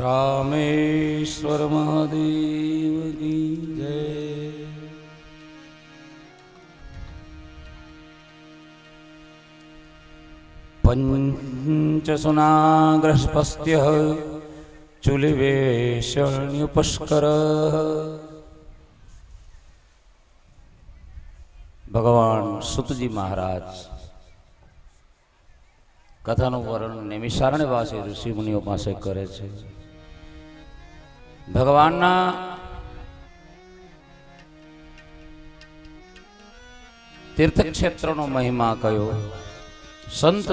રામેશ્વર મહાદેવ કી જય. પંચસુનાગ્રસ્પસ્ત્ય ચુલિવેશણ્યુપસ્કર. ભગવાન સુતજી મહારાજ કથાનું વર્ણન નિમિષારણ્ય પાસે ઋષિ મુનિઓ પાસે કરે છે. ભગવાનના તીર્થક્ષેત્રનો મહિમા કયો, સંત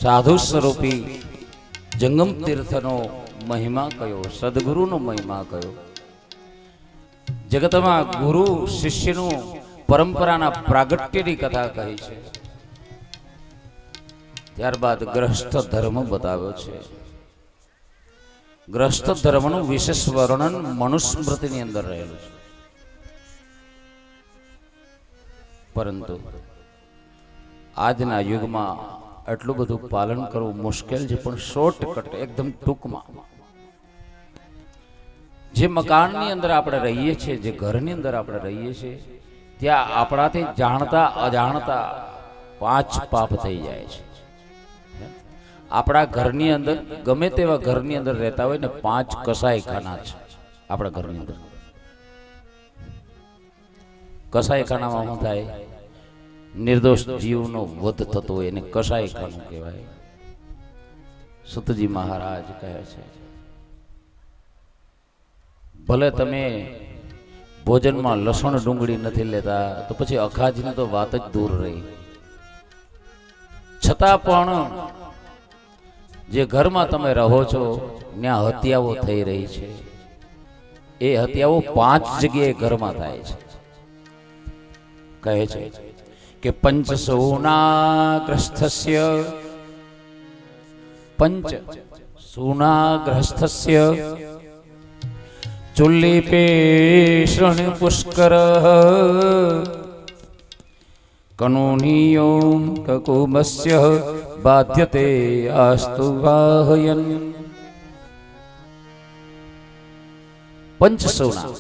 સાધુ સ્વરૂપી જંગમ તીર્થનો મહિમા કયો, સદગુરુનો મહિમા કયો. જગતમાં ગુરુ શિષ્યનું પરંપરાના પ્રાગટ્યની કથા કહી છે. ત્યારબાદ ગ્રસ્થ ધર્મ બતાવ્યો છે. ગ્રસ્થ ધર્મનું વિશેષ વર્ણન મનુસ્મૃતિની અંદર રહેલું છે. પરંતુ આજના યુગમાં આટલું બધું પાલન કરવું મુશ્કેલ છે, પણ શોર્ટકટ એકદમ ટૂંકમાં જે મકાનની અંદર આપણે રહીએ છીએ, જે ઘરની અંદર આપણે રહીએ છીએ, ત્યાં આપણાથી જાણતા અજાણતા 5 પાપ થઈ જાય છે. આપણા ઘરની અંદર ગમે તેવા ઘરની અંદર રહેતા હોય ને 5 કસાઈખાના છે આપણા ઘરની અંદર. કસાઈખાનામાં શું થાય? નિર્દોષ જીવનો વધ થતો હોય એને કસાઈખાનું કહેવાય. સુતજી મહારાજ કહે છે, ભલે તમે ભોજનમાં લસણ ડુંગળી નથી લેતા તો પછી અખાજની તો વાત જ દૂર રહી. છતાં પણ જે ઘરમાં તમે રહો છો ત્યાં હત્યાઓ થઈ રહી છે. એ હત્યાઓ 5 જગ્યાએ ઘરમાં થાય છે. કહે છે કે પંચસૂનાગ્રસ્થસ્ય ચુલ્લીપેષણ પુષ્કર કનોનિયો કકુમસ્ય બાધ્યતે આસ્તુ વાહયન. પંચસૂના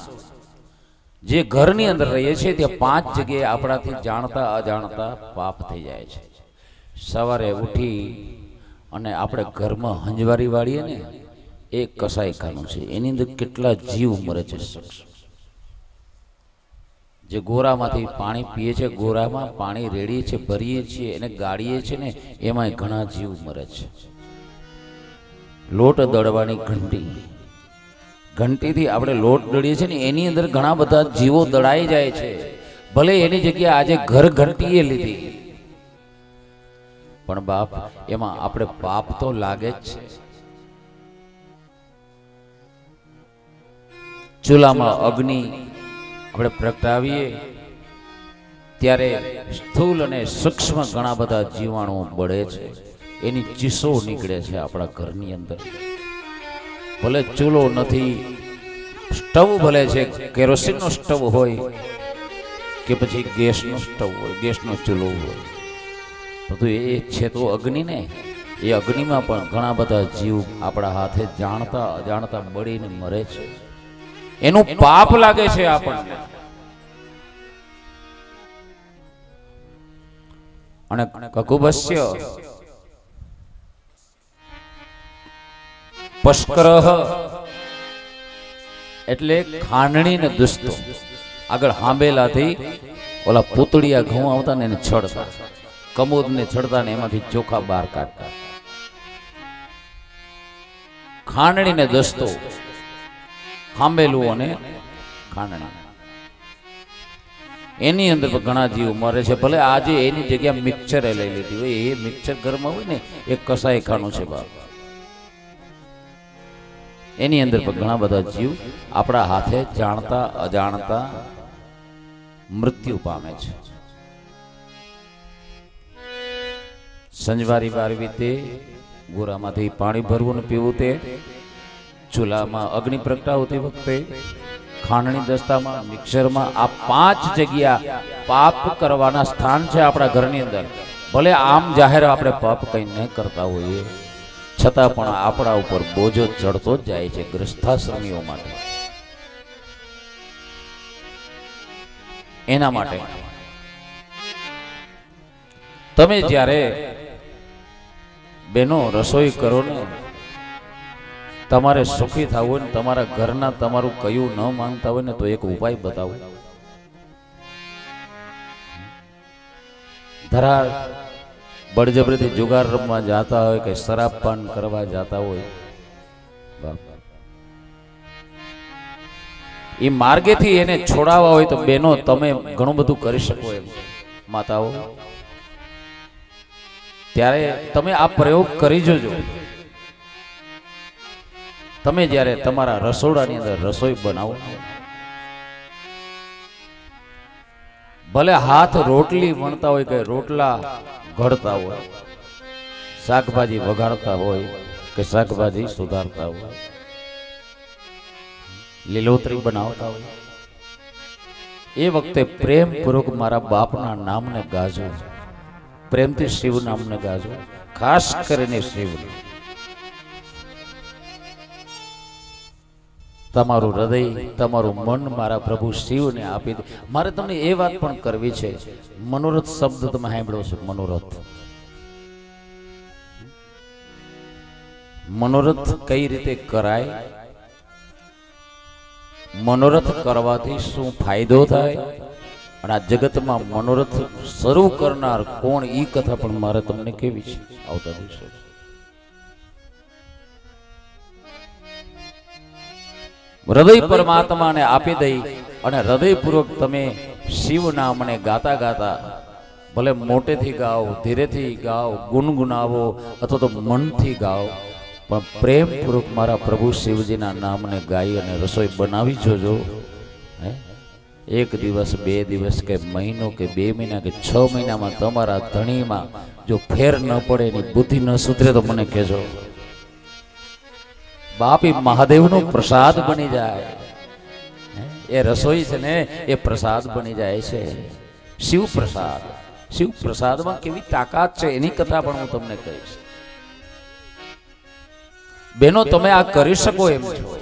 જે ઘરની અંદર રહીએ છીએ ત્યાં 5 જગ્યાએ આપણાથી જાણતા અજાણતા પાપ થઈ જાય છે. સવારે ઉઠી અને આપણે ઘરમાં હંજવારી વાળીએ ને, એ કસાઈખાનું છે. એની અંદર કેટલા જીવ મરે છે. જે ગોરામાંથી પાણી પીએ છે, ગોરામાં પાણી રેડીએ છીએ, ભરીએ છીએ, એને ગાળીએ છીએ ને, એમાં ઘણા જીવ મરે છે. લોટ દળવાની ઘંટીથી આપણે લોટ દળીએ છીએ ને, એની અંદર ઘણા બધા જીવો દળાઈ જાય છે. ભલે એની જગ્યાએ આજે ઘર ઘંટીએ લીધી, પણ બાપ એમાં આપણે પાપ તો લાગે જ છે. ચૂલામાં અગ્નિ આપણે પ્રગટાવીએ ત્યારે સ્થૂલ અને સૂક્ષ્મ ઘણા બધા જીવાણુઓ બળે છે. એની ચીસો નીકળે છે આપણા ઘરની અંદર. ભલે ચૂલો નથી, સ્ટવ ભલે છે, કેરોસીનનો સ્ટવ હોય કે પછી ગેસનો સ્ટવ હોય, ગેસનો ચૂલો હોય, બધું એ છે તો અગ્નિ ને. એ અગ્નિમાં પણ ઘણા બધા જીવ આપણા હાથે જાણતા અજાણતા બળીને મરે છે. એનું પાપ લાગે છે આપણને. અને કકુબસ્ય પુષ્કર એટલે ખાંડણી ને દુસ્તો. આગળ હાંબેલાથી ઓલા પૂતળિયા ઘઉં આવતા ને એને છડતા, કમોદ ને છડતા ને એમાંથી ચોખા બહાર કાઢતા. ખાંડણી ને દસ્તો, હાંબેલું અને ખાંડણી, એની અંદર ઘણા જીવ મરે છે. ભલે આજે એની જગ્યા મિક્સરે લઈ લીધી હોય, એ મિક્સર ઘરમાં હોય ને, એ કસાઈખાનું છે બાપ. એની અંદર પણ ઘણા બધા જીવ આપણા હાથે જાણતા અજાણતા મૃત્યુ પામે છે. સંજવારી વારવી તે, ગોરામાંથી પાણી ભરવું ને પીવું તે, ચૂલામાં અગ્નિ પ્રગટાવતી વખતે, ખાંડણી દસ્તામાં, મિક્સરમાં, આ 5 જગ્યા પાપ કરવાના સ્થાન છે આપણા ઘરની અંદર. ભલે આમ જાહેર આપણે પાપ કંઈ ન કરતા હોઈએ, છતાં પણ આપણા ઉપર બોજો ચડતો જ જાય છે ગૃહસ્થાશ્રમીઓ માટે. એના માટે તમે જ્યારે બેનો રસોઈ કરો ને, તમારે સુખી થવું હોય ને, તમારા ઘરના તમારું કયું ન માંગતા હોય ને, તો એક ઉપાય બતાવો. ધરાર બળજબરીથી જુગાર રમવા જાતા હોય કે શરાબ પાન કરવા જાતા હોય, એ માર્ગેથી એને છોડાવવા હોય તો બેનો તમે ઘણું બધું કરી શકો એમ માતાઓ. ત્યારે તમે આ પ્રયોગ કરી જોજો. તમે જ્યારે તમારા રસોડાની અંદર રસોઈ બનાવો, ભલે હાથ રોટલી વણતા હોય કે રોટલા ઘડતા હોય, શાકભાજી વઘારતા હોય કે શાકભાજી સુધારતા હોય, લીલોતરી બનાવતા હોય, એ વખતે પ્રેમપૂર્વક મારા બાપના નામને ગાજો, પ્રેમથી શિવ નામને ગાજો, ખાસ કરીને શિવ. તમારું હૃદય, તમારું મન મારા પ્રભુ શિવને આપી દે. મારે તમને એ વાત પણ કરવી છે, મનોરથ શબ્દ તમે સાંભળ્યો છે. મનોરથ, મનોરથ કઈ રીતે કરાય, મનોરથ કરવાથી શું ફાયદો થાય, અને આ જગતમાં મનોરથ શરૂ કરનાર કોણ, ઈ કથા પણ મારે તમને કેવી છે આવતા દિવસે. હૃદય પરમાત્માને આપી દઈ અને હૃદયપૂર્વક તમે શિવ નામને ગાતા ગાતા, ભલે મોટેથી ગાઓ, ધીરેથી ગાઓ, ગુનગુનાવો અથવા તો મનથી ગાઓ, પણ પ્રેમપૂર્વક મારા પ્રભુ શિવજીના નામને ગાઈ અને રસોઈ બનાવી જોજો. એક દિવસ, બે દિવસ કે મહિનો કે 2 મહિના કે 6 મહિનામાં તમારા ધણીમાં જો ફેર ન પડે, એની બુદ્ધિ ન સુધરે તો મને કહેજો. બાપી મહાદેવનો પ્રસાદ બની જાય. એ રસોઈ છે ને, એ પ્રસાદ બની જાય છે. શિવ પ્રસાદ, શિવ પ્રસાદમાં કેવી તાકાત છે એની કથા પણ હું તમને કહીશ. બેનો તમે આ કરી શકો એમ છો.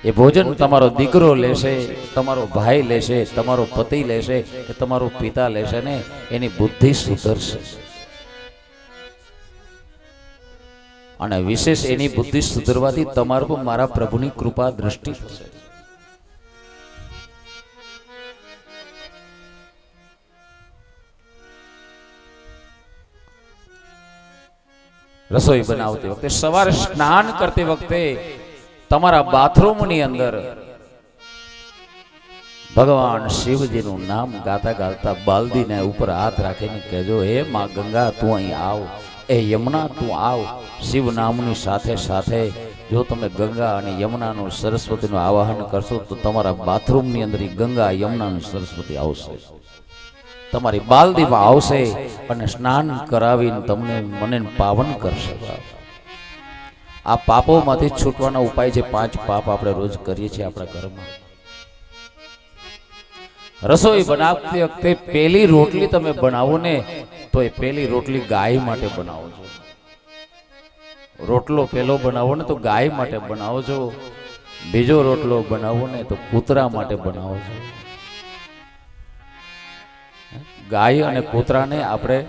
એ ભોજન તમારો દીકરો લેશે, તમારો ભાઈ લેશે, તમારો પતિ લેશે કે તમારો પિતા લેશે ને, એની બુદ્ધિ સુધરશે. અને વિશેષ એની બુદ્ધિ સુધરવાથી તમારું પણ મારા પ્રભુની કૃપા દ્રષ્ટિ થશે. રસોઈ બનાવતી વખતે, સવારે સ્નાન કરતી વખતે તમારા બાથરૂમની અંદર ભગવાન શિવજીનું નામ ગાતા ગાતા બાલદીને ઉપર હાથ રાખીને કહેજો, હે માં ગંગા તું અહીં આવ, એ યમુના તું આવ. શિવ નામની સાથે સાથે જો તમે ગંગા અને યમુનાનું, સરસ્વતીનું આવાહન કરશો તો તમારા બાથરૂમની અંદર ગંગા, યમુના, સરસ્વતી આવશે, તમારી બાલદીમાં આવશે અને સ્નાન કરાવીને તમને મને પાવન કરશે. આ પાપોમાંથી છૂટવાનો ઉપાય છે. 5 પાપ આપણે રોજ કરીએ છીએ આપણા ઘરમાં. રસોઈ બનાવતી વખતે પેલી રોટલી તમે બનાવો ને, તો એ પેલી રોટલી ગાય માટે બનાવો છો. રોટલો પેલો બનાવો ને તો ગાય માટે બનાવો છો. બીજો રોટલો બનાવો ને તો કૂતરા માટે બનાવો છો. ગાય અને કૂતરાને આપણે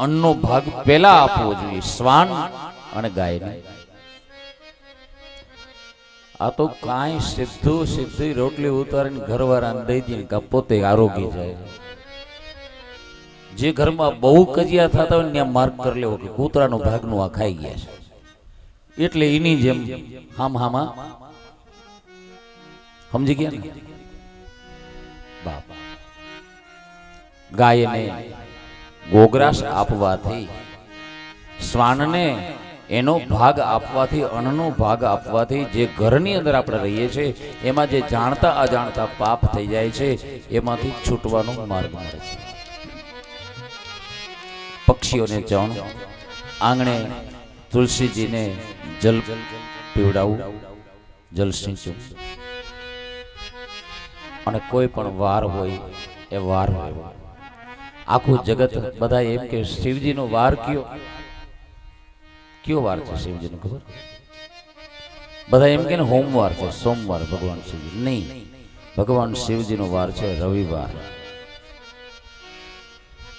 અન્નનો ભાગ પેલા આપવો જોઈએ, શ્વાન અને ગાયને. આ તો કાંઈ સીધી રોટલી ઉતારીને ઘરવાળાને દઈ દઈને કે પોતે આરોગી જાય. જે ઘરમાં બહુ કજિયા થતા હોય ને ત્યાં માર્ક કરી લેવો કે કૂતરાનો ભાગનું આ ખાઈ ગયા છે, એટલે એની જેમ હામાં સમજી ગયા ને. બાપા, ગાયને ગોગ્રાસ આપવાથી, શ્વાનને એનો ભાગ આપવાથી, અન્નનો ભાગ આપવાથી જે ઘરની અંદર આપણે રહીએ છીએ એમાં જે જાણતા અજાણતા પાપ થઈ જાય છે એમાંથી છૂટવાનો માર્ગ મળે છે. પક્ષીઓને ચણ, આંગણે તુલસીજીને જલ પીવડાવું, જલ સિંચવું, અને કોઈ પણ વાર હોય એ વાર આખું જગત બધા એમ કે શિવજીનો વાર કયો વાર છે શિવજીનો ખબર? બધા એમ કે હોમવાર છે, સોમવાર ભગવાન શિવજી. નહીં, ભગવાન શિવજીનો વાર છે રવિવાર.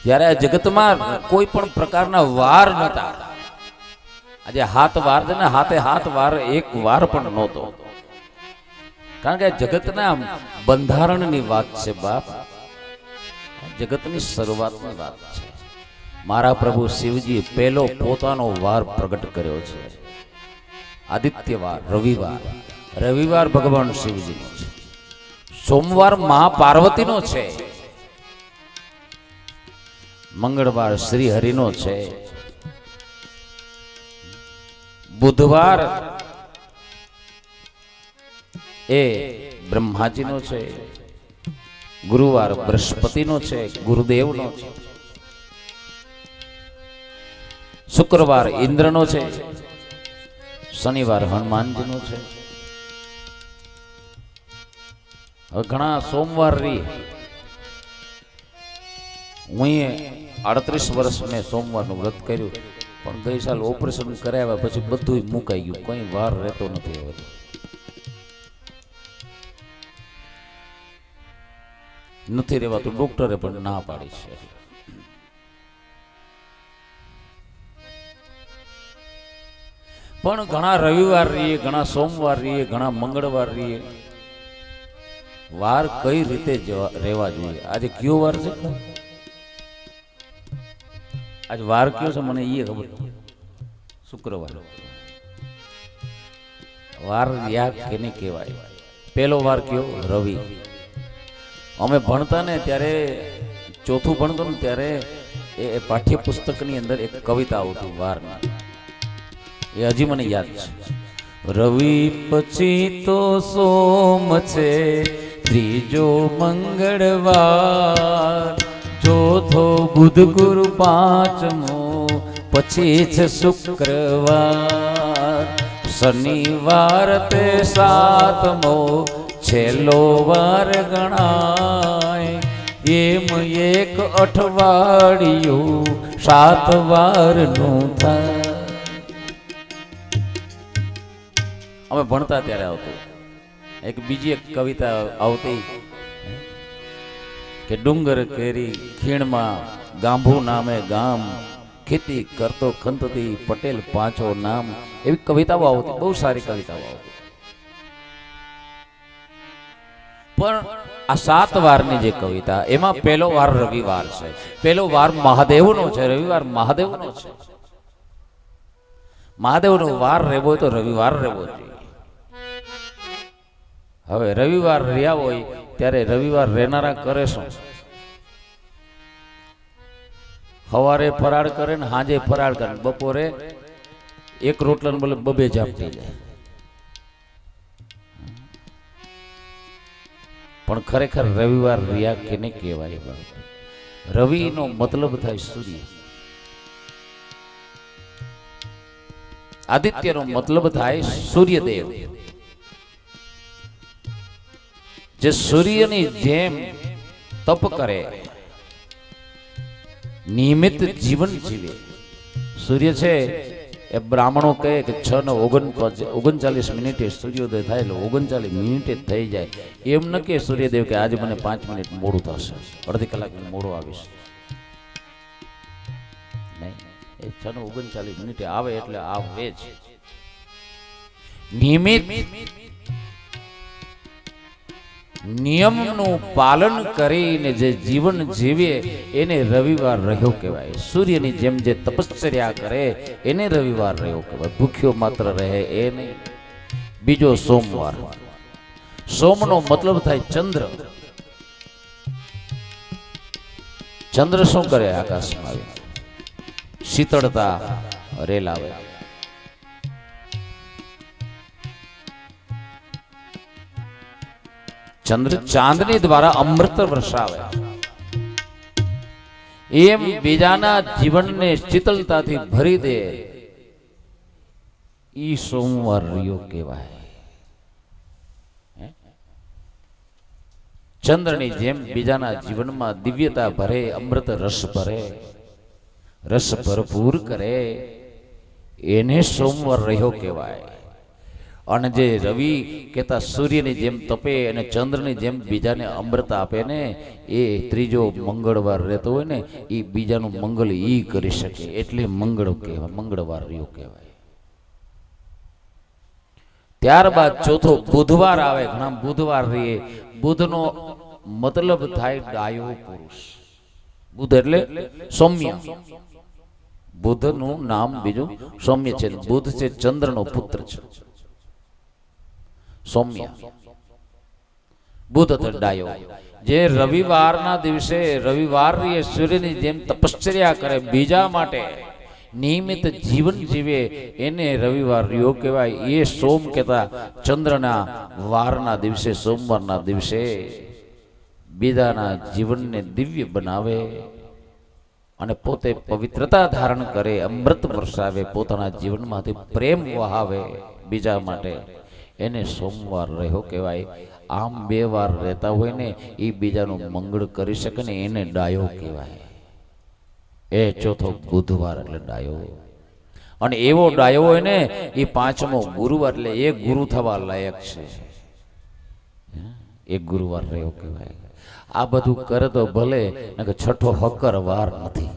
જ્યારે આ જગતમાં કોઈ પણ પ્રકારના વાર નહોતા. આજે હાથ વાર છે ને, હાથે હાથ વાર એક વાર પણ નહોતો. કારણ કે જગતના બંધારણની વાત છે બાપ, જગતની શરૂઆતની વાત છે. મારા પ્રભુ શિવજી પહેલો પોતાનો વાર પ્રગટ કર્યો છે, આદિત્યવાર, રવિવાર. રવિવાર ભગવાન શિવજીનો છે. સોમવાર મહાપાર્વતીનો છે. મંગળવાર શ્રી હરિનો છે. બુધવાર એ બ્રહ્માજીનો છે. ગુરુવાર બૃહસ્પતિનો છે, ગુરુદેવનો છે. શુક્રવાર ઇન્દ્રનો છે. શનિવાર હનુમાનજીનો છે. હવે ઘણા સોમવાર રહી. હું 38 વર્ષ મેં સોમવારનું વ્રત કર્યું, પણ ગઈ સાલ ઓપરેશન કરાવ્યા પછી બધું મુકાઈ ગયું, કઈ વાર રહેતો નથી. હવે નથી રહેવાતું, ડોક્ટરે પણ ના પાડી છે. પણ ઘણા રવિવાર રહીએ, ઘણા સોમવાર રહીએ, ઘણા મંગળવાર રહીએ. વાર કઈ રીતે રહેવા જોઈએ? આજે કયો વાર છે? આજ વાર કયો છે મને એ ખબર. શુક્રવાર. વાર યા કેને કહેવાય? પહેલો વાર કયો? રવિ. અમે ભણતા ને ત્યારે, ચોથું ભણતો ને ત્યારે એ પાઠ્યપુસ્તકની અંદર એક કવિતા આવતી વારની, એ હજી મને યાદ છે. રવિ પછી તો સોમ છે, ત્રીજો મંગળવાર, ચોથો બુધ ગુરુ, પાંચમો પછી છે શુક્રવાર, શનિવાર તે સાતમો છેલ્લો વાર ગણાય. એમ એક અઠવાડિયું 7 વારનું થાય. અમે ભણતા ત્યારે આવતું. એક બીજી એક કવિતા આવતી કે ડુંગર કેરી ખીણમાં ગાંભુ નામે ગામ, ખેતી કરતો ખંતતી પટેલ પાંચો નામ. એવી કવિતાઓ આવતી, બહુ સારી કવિતાઓ આવતી. પણ આ 7 વારની જે કવિતા, એમાં પહેલો વાર રવિવાર છે. પહેલો વાર મહાદેવનો છે. રવિવાર મહાદેવનો છે. મહાદેવનો વાર રહેવો હોય તો રવિવાર રહેવો જોઈએ. હવે રવિવાર રહ્યા હોય ત્યારે રવિવાર રહેનારા કરે શું? સવારે ફરાળ કરે ને સાંજે ફરાળ કરે, બપોરે એક રોટલાને બદલે 2 ઝાપટી જાય. પણ ખરેખર રવિવાર રહ્યા કેને કહેવાય? રવિનો મતલબ થાય સૂર્ય. આદિત્યનો મતલબ થાય સૂર્યદેવ. જે સૂર્યની જેમ તપ કરે, નિયમિત જીવન જીવે. સૂર્ય છે એ બ્રાહ્મણો કહે કે 6:39 મિનિટે સૂર્યોદય થાય, એટલે 39 મિનિટે થઈ જાય. એમ ન કે સૂર્યદેવ કે આજે મને 5 મિનિટ મોડું થશે, અડધી કલાક મોડું આવીશ. નહીં, એ 6:39 મિનિટે આવે એટલે આવે જ. નિયમિત નિયમનું પાલન કરીને જે જીવન જીવે એને રવિવાર રહ્યો કહેવાય. સૂર્યની જેમ જે તપશ્ચર્યા કરે એને રવિવાર રહ્યો કહેવાય. ભૂખ્યો માત્ર રહે એ નહીં. બીજો સોમવાર. સોમનો મતલબ થાય ચંદ્ર. ચંદ્ર શું કરે? આકાશમાં આવે, શીતળતા રેલાવે. ચંદ્ર ચાંદની દ્વારા અમૃત વરસાવે. એમ બીજાના જીવનને શીતળતાથી ભરી દે, ઈ સોમવાર રહ્યો કહેવાય. ચંદ્રની જેમ બીજાના જીવનમાં દિવ્યતા ભરે, અમૃત રસ ભરે, રસ ભરપૂર કરે, એને સોમવાર રહ્યો કહેવાય. અને જે રવિ કહેતા સૂર્યની જેમ તપે અને ચંદ્રની જેમ બીજાને અમૃત આપે ને, એ ત્રીજો મંગળવાર રહેતો હોય ને, એ બીજાનું મંગળ ઈ કરી શકે, એટલે મંગળ કહેવાય, મંગળવાર રહ્યો કહેવાય. ત્યારબાદ ચોથો બુધવાર આવે. ઘણા બુધવાર રહીએ. બુધનો મતલબ થાય ડાયો પુરુષ. બુધ એટલે સૌમ્ય. બુધનું નામ બીજું સૌમ્ય છે. બુધ છે ચંદ્રનો પુત્ર છે, સૌમ્ય. બુધ એટલે ડાયો. જે રવિવારના દિવસે રવિવારની સૂર્યની જેમ તપશ્ચર્યા કરે, બીજા માટે નિયમિત જીવન જીવે, એને રવિવાર રહ્યો કહેવાય. એ સોમ કહેતા ચંદ્રના વારના દિવસે, સોમવારના દિવસે બીજાના જીવનને દિવ્ય બનાવે અને પોતે પવિત્રતા ધારણ કરે, અમૃત વરસાવે, પોતાના જીવનમાંથી પ્રેમ વહાવે બીજા માટે, એને સોમવાર રહ્યો કહેવાય. આમ બે વાર રહેતા હોય ને, એ બીજાનું મંગળ કરી શકે ને, એને ડાયો કહેવાય. એ ચોથો બુધવાર એટલે ડાયો. અને એવો ડાયો હોય ને, એ પાંચમો ગુરુવાર, એટલે એ ગુરુ થવા લાયક છે. એક ગુરુવાર રહ્યો કહેવાય. આ બધું કરે તો ભલે, છઠ્ઠો હકરવાર નથી.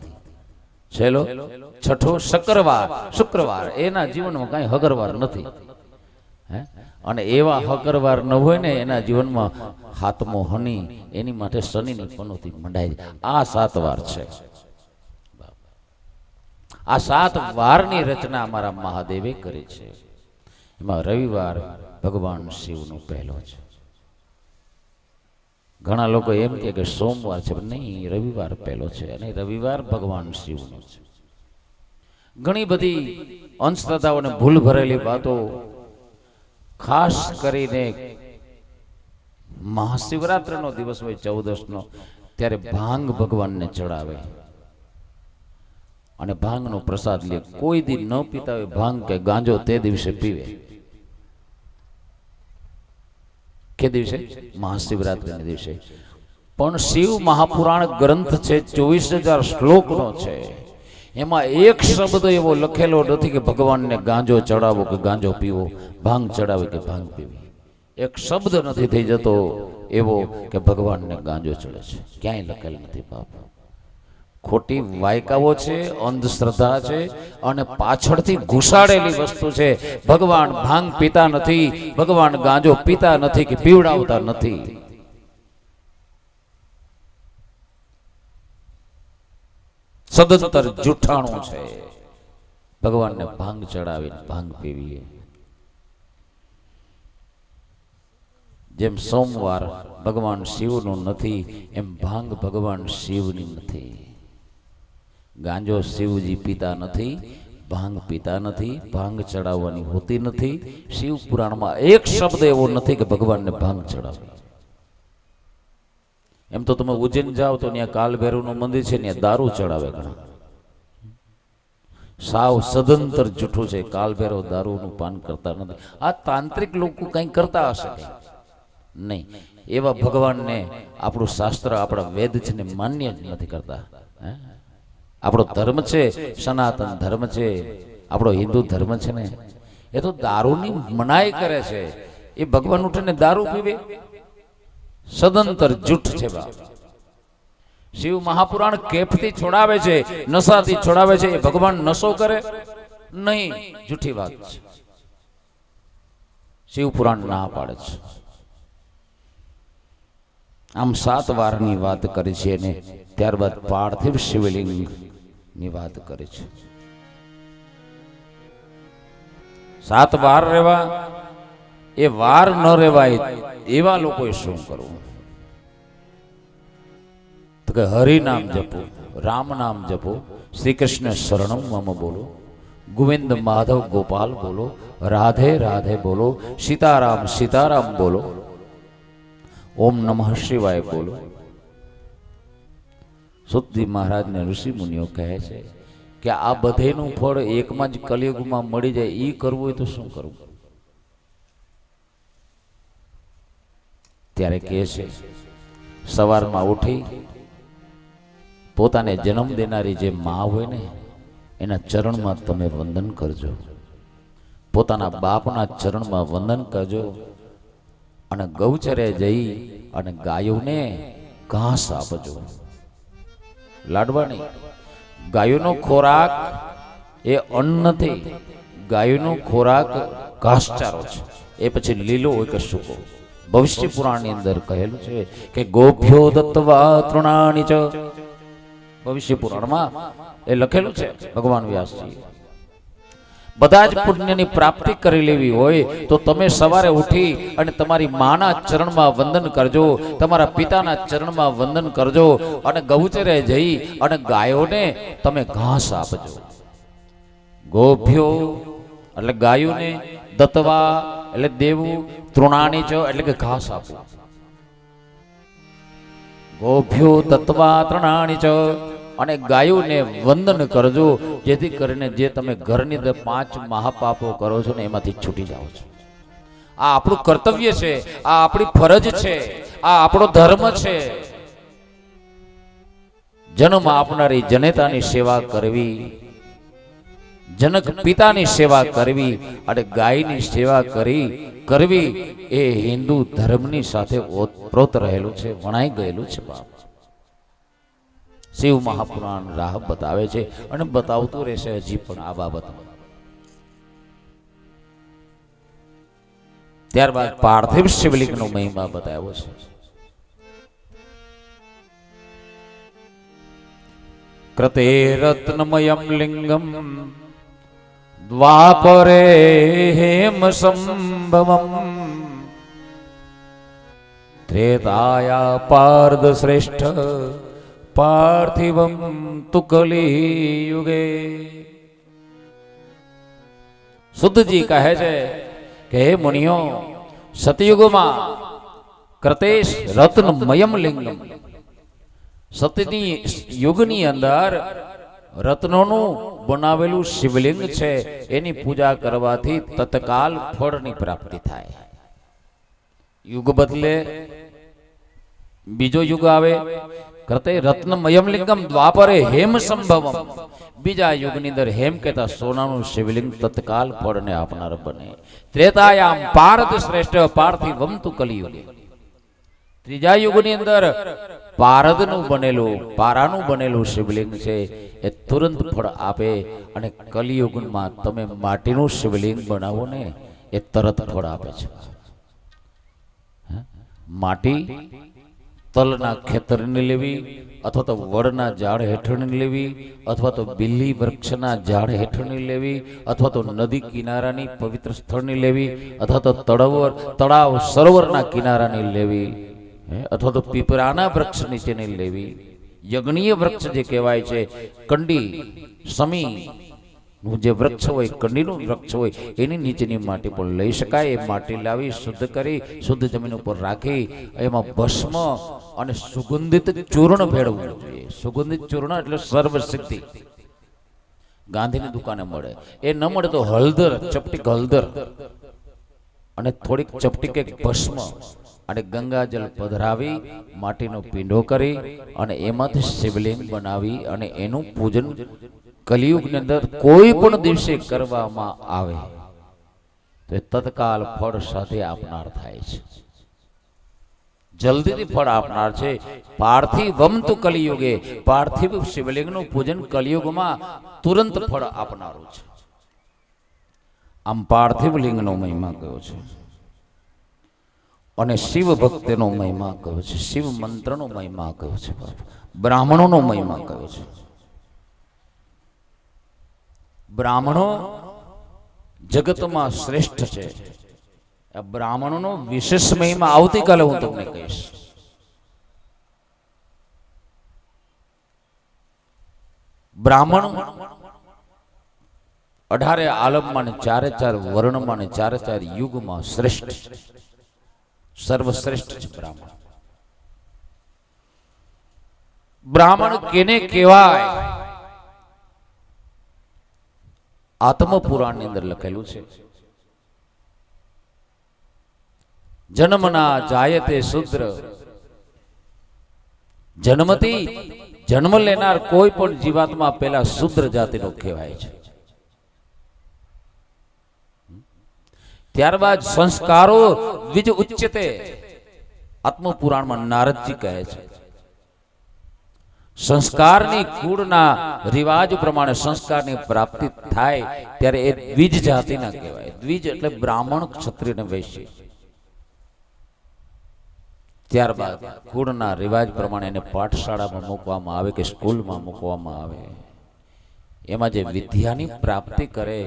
છેલ્લો છઠ્ઠો શુક્રવાર, એના જીવનમાં કઈ હકરવાર નથી. અને એવા હકરવાર ન હોય ને એના જીવનમાં હાથમો હની, એની માટે શનિની પનોતી મંડાય. આ 7 વાર છે. આ 7 વારની રચના અમારા મહાદેવે કરી છે. એમાં રવિવાર ભગવાન શિવનો પહેલો છે. ઘણા લોકો એમ કે સોમવાર છે, નહીં, રવિવાર પહેલો છે, અને રવિવાર ભગવાન શિવનો છે. ઘણી બધી અંધશ્રદ્ધાઓને ભૂલ ભરેલી વાતો, ખાસ કરીને મહાશિવરાત્રિનો દિવસ હોય 14નો, ત્યારે ભાંગ ભગવાનને ચડાવે અને ભાંગનો પ્રસાદ લે. કોઈ દી ન પીતા હોય ભાંગ કે ગાંજો, તે દિવસે પીવે. કે દિવસે? મહાશિવરાત્રિના દિવસે. પણ શિવ મહાપુરાણ ગ્રંથ છે, 24,000 શ્લોકનો છે. એમાં એક શબ્દ એવો લખેલો નથી કે ભગવાનને ગાંજો ચડાવો કે ગાંજો પીવો, ભાંગ ચડાવે કે ભાંગ પીવી. એક શબ્દ નથી થઈ જતો એવો કે ભગવાનને ગાંજો ચડે છે. ક્યાંય લખેલ નથી. બાપ, ખોટી વાયકાઓ છે, અંધશ્રદ્ધા છે, અને પાછળથી ઘુસાડેલી વસ્તુ છે. ભગવાન ભાંગ પીતા નથી, ભગવાન ગાંજો પીતા નથી કે પીવડાવતા નથી. સદંતર જૂઠાણું છે. ભગવાનને ભાંગ ચડાવીને ભાંગ પીવીએ. જેમ સોમવાર ભગવાન શિવનું નથી, એમ ભાંગ ભગવાન શિવની નથી. ગાંજો શિવજી પીતા નથી, ભાંગ પીતા નથી, ભાંગ ચડાવવાની હોતી નથી. શિવ પુરાણમાં એક શબ્દ એવો નથી કે ભગવાનને ભાંગ ચડાવે. એમ તો તમે ઉજ્જૈન જાઓ તો ત્યાં કાલભૈરવનું મંદિર છે, ત્યાં દારૂ ચડાવે ઘણા. સાવ સદંતર જૂઠું છે. કાલભૈરવ દારૂનું પાન કરતા નથી. આ તાંત્રિક લોકો કંઈ કરતા હશે નહીં. એવા ભગવાનને આપણું શાસ્ત્ર, આપણા વેદ છે ને માન્ય જ નથી કરતા. આપણો ધર્મ છે, સનાતન ધર્મ છે, આપણો હિન્દુ ધર્મ છે ને, એ તો દારૂની મનાઈ કરે છે. એ ભગવાન ઉઠીને દારૂ પીવે? સદંતર જૂઠ છે બાપ. શિવ મહાપુરાણ કેફથી છોડાવે છે, નશાથી છોડાવે છે. એ ભગવાન નશો કરે? નહીં, જૂઠી વાત છે. શિવ પુરાણ ના પાડે છે. આમ 7 વારની વાત કરી છે, અને ત્યારબાદ પાર્થિવ શિવલિંગ ની વાત કરી છે. 7 વાર રહેવા, એ વાર ન રહેવાય એવા લોકોએ શું કરવું? તો કે હરિ નામ જપો, રામ નામ જપો, શ્રી કૃષ્ણ શરણમ મમ બોલો, ગોવિંદ માધવ ગોપાલ બોલો, રાધે રાધે બોલો, સીતારામ સીતારામ બોલો, ઓમ નમઃ શિવાય બોલો. સુતજી મહારાજને ઋષિ મુનિઓ કહે છે કે આ બધેનું ફળ એકમાં જ કલિયુગમાં મળી જાય, એ કરવું હોય તો શું કરવું? ત્યારે કહે છે સવારમાં ઉઠી પોતાને જન્મ દેનારી જે મા હોય ને એના ચરણમાં તમે વંદન કરજો, પોતાના બાપના ચરણમાં વંદન કરજો અને ગૌચરે જઈ અને ગાયોને ઘાસ આપજો. લાડવાની ગાયોનો ખોરાક એ અન્ન નથી, ગાયોનો ખોરાક ઘાસચારો છે. એ પછી લીલો હોય કે સૂકો. ભવિષ્ય પુરાણની અંદર કહેલું છે કે ગોભ્યો દત્તવા તૃણાની ચ. ભવિષ્ય પુરાણમાં એ લખેલું છે ભગવાન વ્યાસજી. બધા જ પુણ્યની પ્રાપ્તિ કરી લેવી હોય તો તમે સવારે ઉઠી અને તમારી માના ચરણમાં વંદન કરજો, તમારા પિતાના ચરણમાં વંદન કરજો અને ગૌચરે જઈ અને ગાયોને તમે ઘાસ આપજો. ગોભ્યો એટલે ગાયોને, દત્તવા એટલે દેવું, તૃણાની ચ એટલે કે ઘાસ આપવું. ગોભ્યો દત્તવા તૃણાની ચ અને ગાયોને વંદન કરજો, જેથી કરીને જે તમે ઘરની અંદર 5 મહાપાપો કરો છો ને એમાંથી છૂટી જાઓ છો. આ આપણું કર્તવ્ય છે, આ આપણી ફરજ છે, આ આપણો ધર્મ છે. જન્મ આપનારી જનેતાની સેવા કરવી, જનક પિતાની સેવા કરવી અને ગાયની સેવા કરવી એ હિન્દુ ધર્મની સાથે ઓતપ્રોત રહેલું છે, વણાઈ ગયેલું છે. બાપ શિવ મહાપુરાણ રાહ બતાવે છે અને બતાવતું રહેશે હજી પણ આ બાબતમાં. ત્યારબાદ પાર્થિવ શિવલિંગનો મહિમા બતાવ્યો છે. કૃતે રત્નમયમ લિંગમ દ્વાપરે હેમ સંભવમ ત્રેતાયા પાર્થ શ્રેષ્ઠ પાર્થિવમ તુ કલિયુગે. શુદ્ધજી કહે છે કે હે મુનિઓ, સતયુગમાં કૃતેશ રત્નમયમ લિંગમ, સતની યુગની અંદર રત્નોનું બનાવેલું શિવલિંગ છે, એની પૂજા કરવાથી તત્કાલ ફળની પ્રાપ્તિ થાય. યુગ બદલે બીજો યુગ આવે, કૃતે રત્નમયમ લિંગમ દ્વાપરે હેમ સંભવમ, બીજા યુગની અંદર હેમ કહેતા સોનાનું શિવલિંગ તત્કાલ ફળને આપનાર બને. ત્રેતાયામ પાર્થ શ્રેષ્ઠ પાર્થિવમ તુ કલિયુગે, ત્રીજા યુગની અંદર પારદનું બનેલું, પારાનું બનેલું શિવલિંગ છે એ તુરંત ફળ આપે અને કલિયુગમાં તમે માટીનું શિવલિંગ બનાવો ને એ તરત ફળ આપે છે. માટી તલના ખેતરની લેવી અથવા તો વડના ઝાડ હેઠળની લેવી અથવા તો બિલ્લી વૃક્ષના ઝાડ હેઠળની લેવી અથવા તો નદી કિનારાની પવિત્ર સ્થળની લેવી અથવા તો તળાવ સરોવરના કિનારાની લેવી અથવા તો પીપળાના વૃક્ષ નીચેની લેવી. યજ્ઞીય વૃક્ષ જે કહેવાય છે, કંડી સમી નું જે વૃક્ષ હોય, કંડીનું વૃક્ષ હોય, એની નીચેની માટી પણ લઈ શકાય. એ માટી લાવી શુદ્ધ કરી શુદ્ધ જમીન ઉપર રાખી એમાં ભસ્મ અને સુગંધિત ચૂર્ણ ભેળવવું જોઈએ. સુગંધિત ચૂર્ણ એટલે સર્વસિદ્ધિ, ગાંધીની દુકાને મળે. એ ન મળે તો હળદર, ચપટીક હળદર અને થોડીક ચપટીક એક ભસ્મ અને ગંગાજળ પધરાવી માટીનો પીંડો કરી અને એમાંથી શિવલિંગ બનાવી અને એનું પૂજન કલિયુગની અંદર કોઈ પણ દિવસે કરવામાં આવે તો એ તત્કાલ ફળ સાથે આપનાર થાય છે, જલ્દીથી ફળ આપનાર છે. પાર્થિવમ તુ કલિયુગે, પાર્થિવ શિવલિંગનું પૂજન કલિયુગમાં તુરંત ફળ આપનારું છે. આમ પાર્થિવ લિંગનો મહિમા કયો છે અને શિવ ભક્તિનો મહિમા કયો છે, શિવ મંત્રનો મહિમા કયો છે, બ્રાહ્મણોનો મહિમા કયો છે. બ્રાહ્મણો જગતમાં શ્રેષ્ઠ છે. આ બ્રાહ્મણોનો વિશેષ મહિમા આવતીકાલે હું તમને કહીશ. બ્રાહ્મણ 18 આલમમાં ને 4 વર્ણમાં ને 4 યુગમાં શ્રેષ્ઠ, સર્વશ્રેષ્ઠ છે બ્રાહ્મણ. બ્રાહ્મણ કેને કહેવાય? આત્મપુરાણની અંદર લખેલું છે, જન્મના જાયતે શુદ્ર જન્મથી જન્મ લેનાર કોઈ પણ જીવાત્મા પેલા શુદ્ર જાતિનો કહેવાય છે. ત્યારબાદ સંસ્કારો દ્વિજ ઉચ્ચતે, આત્મપુરાણમાં નારદજી કહે છે સંસ્કારની કુળના રિવાજ પ્રમાણે સંસ્કારની પ્રાપ્તિ થાય ત્યારે એ દ્વિજ જાતિના કહેવાય. દ્વિજ એટલે બ્રાહ્મણ, ક્ષત્રિય અને વૈશ્ય. ત્યારબાદ કુળના રિવાજ પ્રમાણે એને પાઠશાળામાં મૂકવામાં આવે કે સ્કૂલમાં મૂકવામાં આવે. એમાં જે વિદ્યાની પ્રાપ્તિ કરે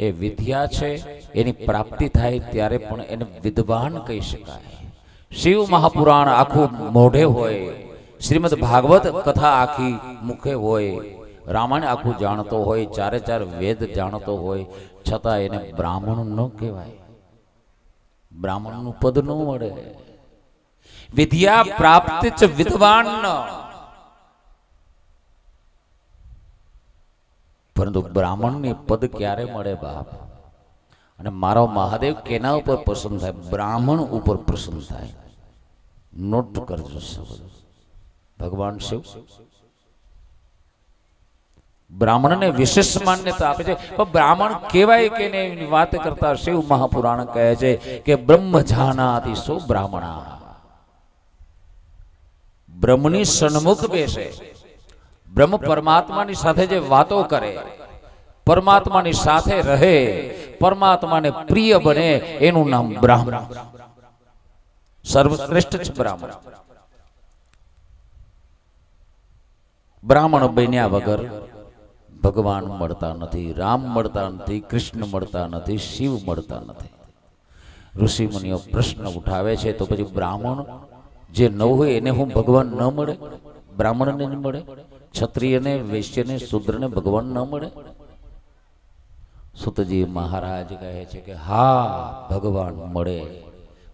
એ વિદ્યા છે, એની પ્રાપ્તિ થાય ત્યારે પણ એને વિદ્વાન કહી શકાય. શિવ મહાપુરાણ આખું મોઢે હોય, શ્રીમદ ભાગવત કથા આખી મુખે હોય, રામાયણ આખું જાણતો હોય, ચારે ચાર વેદ જાણતો હોય, છતાં એને બ્રાહ્મણ ન કહેવાય. બ્રાહ્મણનું પદ ન મળે. વિદ્યા પ્રાપ્તિ ચ વિદ્વાન, પરંતુ બ્રાહ્મણની પદ ક્યારે મળે બાપ? અને મારો મહાદેવ કેના ઉપર પ્રસન્ન થાય? બ્રાહ્મણ ઉપર પ્રસન્ન થાય. નોટ કરજો શબ્દ. ભગવાન શિવ બ્રાહ્મણને વિશેષ માન્યતા આપે છે. પણ બ્રાહ્મણ કહેવાય કે નહીં વાત કરતા શિવ મહાપુરાણ કહે છે કે બ્રહ્મ જાનાતિ સો બ્રાહ્મણા. બ્રહ્મની સન્મુખ બેસે, બ્રહ્મ પરમાત્માની સાથે જે વાતો કરે, પરમાત્માની સાથે રહે, પરમાત્માને પ્રિય બને, એનું નામ બ્રાહ્મણ. સર્વશ્રેષ્ઠ છે બ્રાહ્મણ. બ્રાહ્મણ બન્યા વગર ભગવાન મળતા નથી, રામ મળતા નથી, કૃષ્ણ મળતા નથી, શિવ મળતા નથી. ઋષિ મુનિઓ પ્રશ્ન ઉઠાવે છે તો પછી બ્રાહ્મણ જે ન હોય એને હું ભગવાન ન મળે? બ્રાહ્મણને ન મળે? ક્ષત્રિયને, વૈશ્યને, શૂદ્રને ભગવાન ન મળે? સુતજી મહારાજ કહે છે કે હા ભગવાન મળે,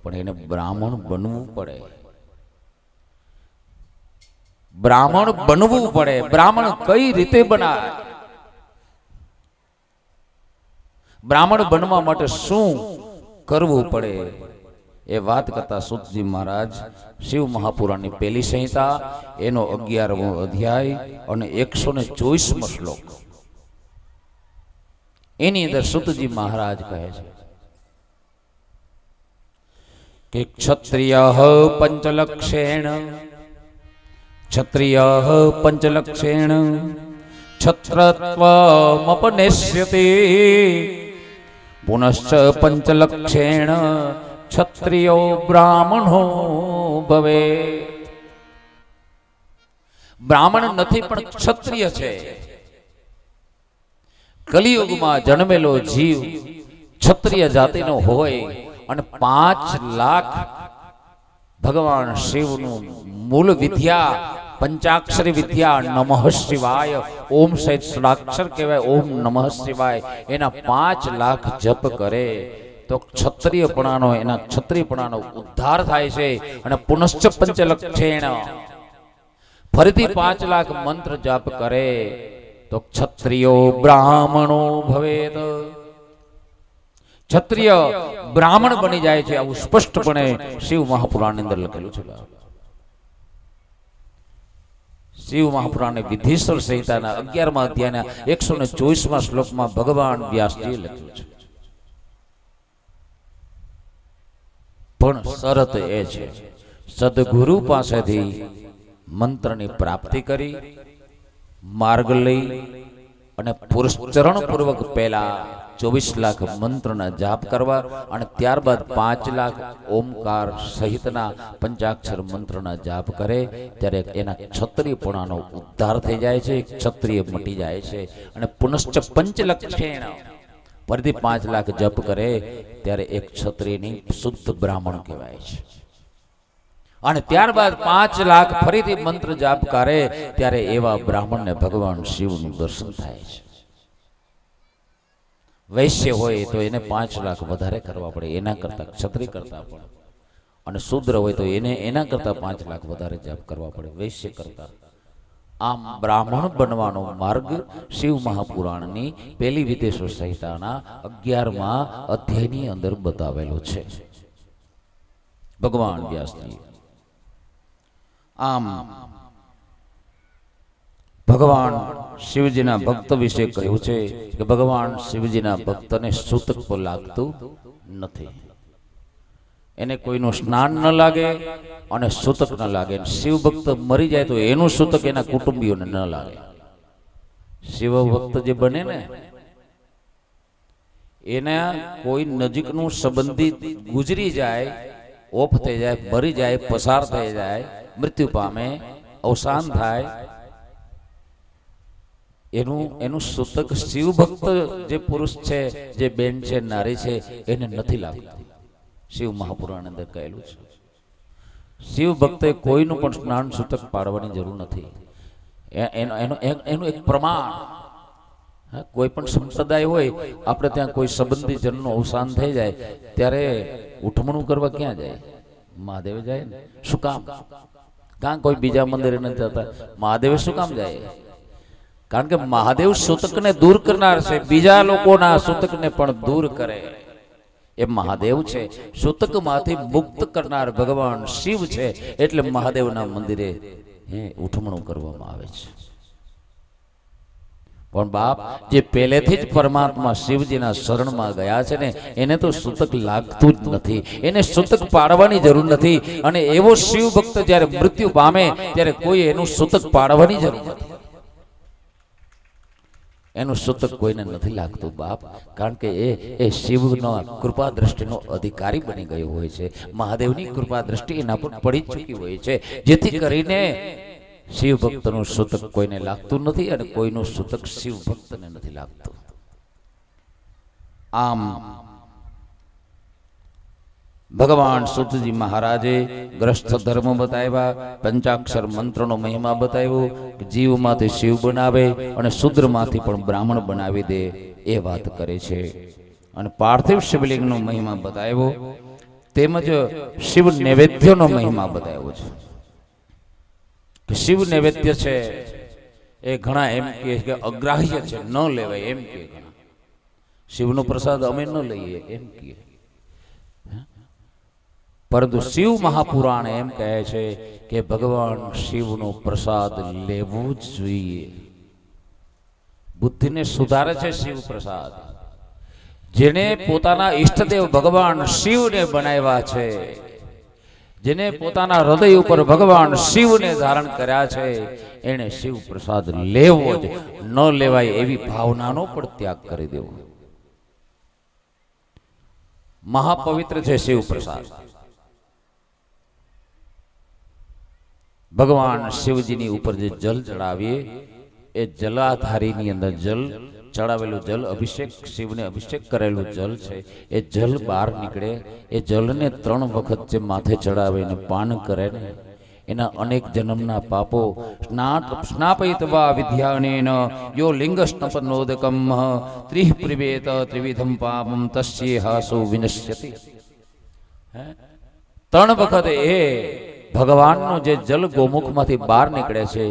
પણ એને બ્રાહ્મણ બનવું પડે. બ્રાહ્મણ બનવું પડે. બ્રાહ્મણ કઈ રીતે બનાય? બ્રાહ્મણ બનવા માટે શું કરવું પડે? એ વાત કરતા સુતજી મહારાજ શિવ મહાપુરાણની પહેલી સંહિતા એનો 11મો અધ્યાય અને 124મો શ્લોક, એની અંદર સુતજી મહારાજ કહે છે કે ક્ષત્રિય પંચલક્ષેણ, ક્ષત્રિય પંચલક્ષેણ ક્ષત્રત્વમપનેષ્યતિ, પુનશ્ચ પંચલક્ષેણ ક્ષત્રિયો બ્રાહ્મણો ભવે. બ્રાહ્મણ નથી પણ ક્ષત્રિય છે. કલિયુગમાં જન્મેલો જીવ ક્ષત્રિય જાતિનો હોય અને 5 લાખ ભગવાન શિવનું મૂળ વિદ્યા, પંચાક્ષરી વિદ્યા નમઃ શિવાય, ઓમ સહિત ષડાક્ષર કહેવાય, ઓમ નમઃ શિવાય, એના 5 લાખ જપ કરે તો ક્ષત્રિયપણાનો, એના ક્ષત્રિયપણાનો ઉદ્ધાર થાય છે. અને પુનશ્ચ પંચલક્ષેણ, ફરીથી 5 લાખ મંત્ર જાપ કરે તો ક્ષત્રિયો બ્રાહ્મણો ભવેત. ક્ષત્રિય બ્રાહ્મણ બની જાય છે. આવું સ્પષ્ટપણે શિવ મહાપુરાણની અંદર લખેલું છે. શિવ મહાપુરાણની વિધિશ્વર સંહિતાના 11મા અધ્યાયના 124મા શ્લોકમાં ભગવાન વ્યાસજીએ લખ્યું છે. પણ શરત એ છે સદગુરુ પાસેથી મંત્રની પ્રાપ્તિ કરી, માર્ગ લઈ અને પુરસ્ચરણ પૂર્વક પહેલા 24 લાખ મંત્રના જાપ કરવા અને ત્યારબાદ 5 લાખ ઓમકાર સહિતના પંચાક્ષર મંત્રના જાપ કરે ત્યારે એના ક્ષત્રિયપણાનો ઉદ્ધાર થઈ જાય છે, ક્ષત્રિય મટી જાય છે. અને પુનશ્ચ પંચલક્ષેણ, ફરીથી 5 લાખ જપ કરે ત્યારે એક ક્ષત્રિયની શુદ્ધ બ્રાહ્મણ કહેવાય છે. અને ત્યારબાદ 5 લાખ ફરીથી મંત્ર જાપ કરે ત્યારે એવા બ્રાહ્મણને ભગવાન શિવનું દર્શન થાય છે. વૈશ્ય હોય તો એને 5 લાખ વધારે કરવા પડે એના કરતા, ક્ષત્રિય કરતા પણ. અને શૂદ્ર હોય તો એને એના કરતા 5 લાખ વધારે જાપ કરવા પડે વૈશ્ય કરતા. આમ બ્રાહ્મણ બનવાનો માર્ગ શિવ મહાપુરાણની પહેલી વિદેશો સંહિતાના 11મા અધ્યાયની અંદર બતાવેલો છે. ભગવાન વ્યાસજી આમ ભગવાન શિવજીના ભક્ત વિશે કહ્યું છે કે ભગવાન શિવજીના ભક્તને સૂતક પર લાગતું નથી. એને કોઈનું સ્નાન ન લાગે અને સૂતક ન લાગે. શિવ ભક્ત મરી જાય તો એનું સૂતક એના કુટુંબીઓને ન લાગે. શિવ ભક્ત જે બને ને એના કોઈ નજીકનું સંબંધી ગુજરી જાય, ઓફ થઈ જાય, મરી જાય, પસાર થઈ જાય, મૃત્યુ પામે, અવસાન થાય, એનું સૂતક શિવ ભક્ત જે પુરુષ છે, જે બેન છે, નારી છે, એને નથી લાગતું. શિવ મહાપુરાણ અંદર કહેલું છે. શિવ ભક્તે કોઈનું પણ સ્નાન સૂતક પાડવાની જરૂર નથી. એનું એક પ્રમાણ, કોઈ પણ સંપ્રદાય હોય, આપણે ત્યાં કોઈ સંબંધી જનનું અવસાન થઈ જાય ત્યારે ઉઠમણું કરવા ક્યાં જાય? મહાદેવ જાય ને. શું કામ? કાં કોઈ બીજા મંદિરે નથી જતા. મહાદેવ શું કામ જાય? કારણ કે મહાદેવ સૂતકને દૂર કરનાર છે, બીજા લોકોના સૂતકને પણ દૂર કરે એ મહાદેવ છે. સૂતકમાંથી મુક્ત કરનાર ભગવાન શિવ છે. એટલે મહાદેવના મંદિરે ઉઠમણું કરવામાં આવે છે. પણ બાપ જે પહેલેથી જ પરમાત્મા શિવજીના શરણમાં ગયા છે ને, એને તો સૂતક લાગતું જ નથી. એને સૂતક પાડવાની જરૂર નથી. અને એવો શિવ ભક્ત જ્યારે મૃત્યુ પામે ત્યારે કોઈ એનું સૂતક પાડવાની જરૂર નથી. એનું સૂતક કોઈને નથી લાગતું બાપ. કારણ કે એ શિવનો કૃપા દ્રષ્ટિનો અધિકારી બની ગયો હોય છે. મહાદેવની કૃપા દ્રષ્ટિ એના પર પડી ચૂકી હોય છે. જેથી કરીને શિવ ભક્તનું સૂતક કોઈને લાગતું નથી અને કોઈનું સૂતક શિવ ભક્તને નથી લાગતું. આમ ભગવાન સુતજી મહારાજે ગ્રસ્થ ધર્મ બતાવ્યા, પંચાક્ષર મંત્રનો મહિમા બતાવ્યો, જીવમાંથી શિવ બનાવે અને શુદ્રમાંથી પણ બ્રાહ્મણ બનાવી દે એ વાત કરે છે. અને પાર્થિવ શિવલિંગનો મહિમા બતાવ્યો, તેમજ શિવ નૈવેદ્યનો મહિમા બતાવ્યો છે. કે શિવ નૈવેદ્ય છે એ ઘણા એમ કે અગ્રાહ્ય છે, ન લેવાય એમ કે. શિવનો પ્રસાદ અમે ન લઈએ એમ કે. પરંતુ શિવ મહાપુરાણ એમ કહે છે કે ભગવાન શિવનો પ્રસાદ લેવો જ જોઈએ. બુદ્ધિને સુધારે છે શિવ પ્રસાદ. જેને પોતાના ઈષ્ટદેવ ભગવાન શિવને બનાવ્યા છે, જેને પોતાના હૃદય ઉપર ભગવાન શિવને ધારણ કર્યા છે, એને શિવ પ્રસાદ લેવો જ, ન લેવાય એવી ભાવનાનો પણ ત્યાગ કરી દેવો. મહાપવિત્ર છે શિવ પ્રસાદ. ભગવાન શિવજીની ઉપર જે જલ ચડાવીએ એ જલાધારીની અંદર જલ ચડાવેલું જલ, અભિષેક, શિવને અભિષેક કરેલું જલ છે, એ જલ બહાર નીકળે. એ જલને 3 વખત જે માથે ચડાવીને પાન કરે ને, એના અનેક જન્મના પાપો સ્નાપયિત્વા વિદ્યાનેન યો લિંગસ્નપનોદકમ ત્રિહ પ્રિવેત ત્રિવિધમ પાપમ તસ્યેહાસો વિનશ્યતિ. 3 વખત એ ભગવાનનો જે જલ ગોમુખમાંથી બહાર નીકળે છે,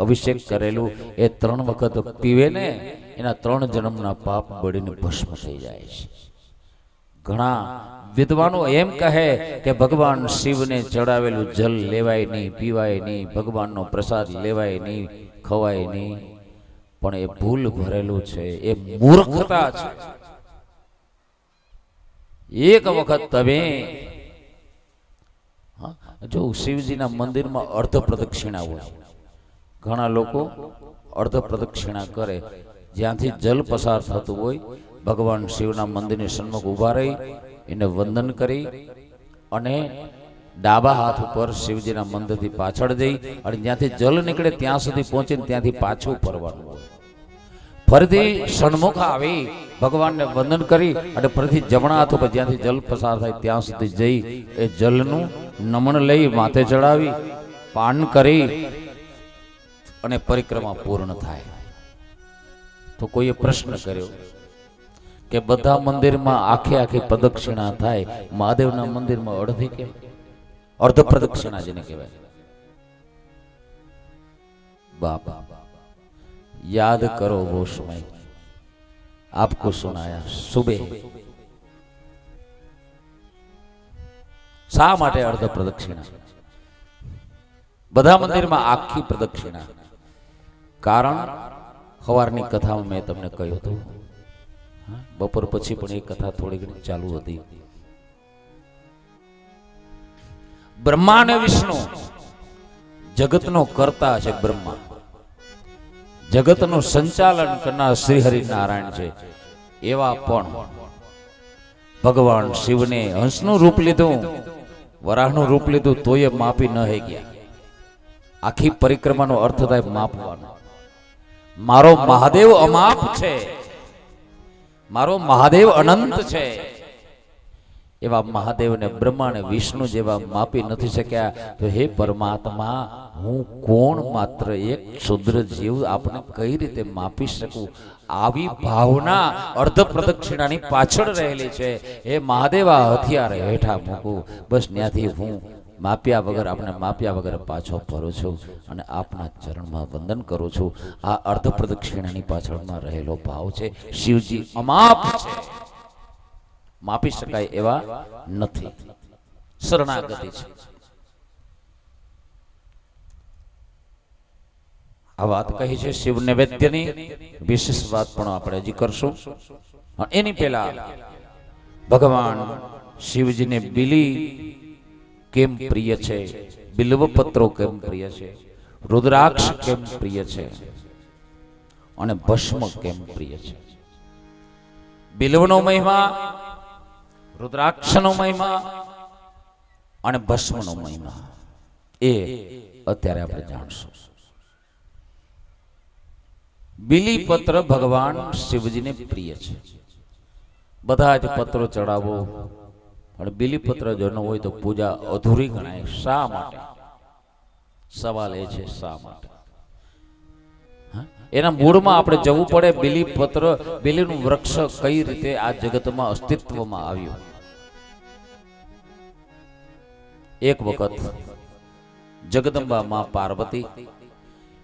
અભિષેક કરેલું, એ 3 વખત પીવે ને, એના 3 જન્મના પાપ બળીને ભસ્મ થઈ જાય છે. ઘણા વિદ્વાનો એમ કહે કે ભગવાન શિવને ચડાવેલું જલ લેવાય નહીં, પીવાય નહીં, ભગવાનનો પ્રસાદ લેવાય નહીં, ખવાય નહીં. પણ એ ભૂલ ભરેલું છે, એ મૂર્ખતા છે. એક વખત તમે જો શિવજીના મંદિરમાં અર્ધ પ્રદક્ષિણા હોય, ઘણા લોકો અર્ધ પ્રદક્ષિણા કરે, જ્યાંથી જલ પસાર થતું હોય, ભગવાન શિવના મંદિરની સન્મુખ ઊભા રહી એને વંદન કરી અને ડાબા હાથ ઉપર શિવજીના મંદિરથી પાછળ જઈ અને જ્યાંથી જલ નીકળે ત્યાં સુધી પહોંચીને ત્યાંથી પાછું ફરવાનું હોય. ફરીથી સન્મુખ આવી ભગવાનને વંદન કરી અને ફરીથી જમણા હાથ ઉપર જ્યાંથી જલ પસાર થાય ત્યાં સુધી જઈ એ જલનું નમન લઈ માથે ચડાવી પાન કરી અને પરિક્રમા પૂર્ણ થાય. તો કોઈએ પ્રશ્ન કર્યો કે બધા મંદિરમાં આખી પ્રદક્ષિણા થાય, મહાદેવના મંદિરમાં અડધી કેમ? અર્ધ પ્રદક્ષિણા જેને કહેવાય. બાપા याद करो वो समय आपको सुनाया सुबह. શા માટે અર્ધ પ્રદક્ષિણા? બધા મંદિરમાં આખી પ્રદક્ષિણા. કારણ સવારની કથામાં મેં તમને કહ્યું હતું, બપોર પછી પણ એ કથા થોડી ઘણી ચાલુ હતી. બ્રહ્મા અને વિષ્ણુ જગતનો કર્તા છે. બ્રહ્મા જગતનું સંચાલન કરનાર શ્રી હરિનારાયણ છે. એવા પણ ભગવાન શિવને હંસનું રૂપ લીધું, વરાહનું રૂપ લીધું, તોય માપી ન હઈ ગયા. આખી પરિક્રમાનો અર્થ થાય માપવાનો. મારો મહાદેવ અમાપ છે, મારો મહાદેવ અનંત છે. એવા મહાદેવને બ્રહ્મા અને વિષ્ણુ જેવા માપી નથી શક્યા. તો હે પરમાત્મા, હું કોણ માત્ર એક ક્ષુદ્ર જીવ આપણે કઈ રીતે માપી શકું? આવી ભાવના અર્ધ પ્રદક્ષિણાની પાછળ રહેલી છે. હે મહાદેવ, આ હથિયાર હેઠા મૂકું. બસ ત્યાંથી હું માપ્યા વગર, આપણે માપ્યા વગર પાછો ફરું છું અને આપના ચરણમાં વંદન કરું છું. આ અર્ધ પ્રદક્ષિણાની પાછળમાં રહેલો ભાવ છે. શિવજી અમાપ છે, માપી શકાય એવા નથી, શરણાગતિ છે. આ વાત કહી છે શિવ નૈવેદ્યની. વિશેષ વાત પણ આપણે હજી કરશું. એની પહેલા ભગવાન શિવજીને બિલી કેમ પ્રિય છે, બિલ્વપત્રો કેમ પ્રિય છે, રુદ્રાક્ષ કેમ પ્રિય છે અને ભસ્મ કેમ પ્રિય છે. બિલ્વનો મહિમા, રુદ્રાક્ષનો મહિમા અને ભસ્મનો મહિમા એ અત્યારે આપણે જાણશું. બિલીપત્ર ભગવાન શિવજીને પ્રિય છે. બધા જ પત્રો ચડાવો, પણ બિલીપત્ર જો ન હોય તો પૂજા અધૂરી ગણાય. શા માટે? સવાલ એ છે, શા માટે? એના મૂળમાં આપણે જવું પડે. બિલીપત્ર, બિલીનું વૃક્ષ કઈ રીતે આ જગતમાં અસ્તિત્વમાં આવ્યું? એક વખત જગદંબા માં પાર્વતી,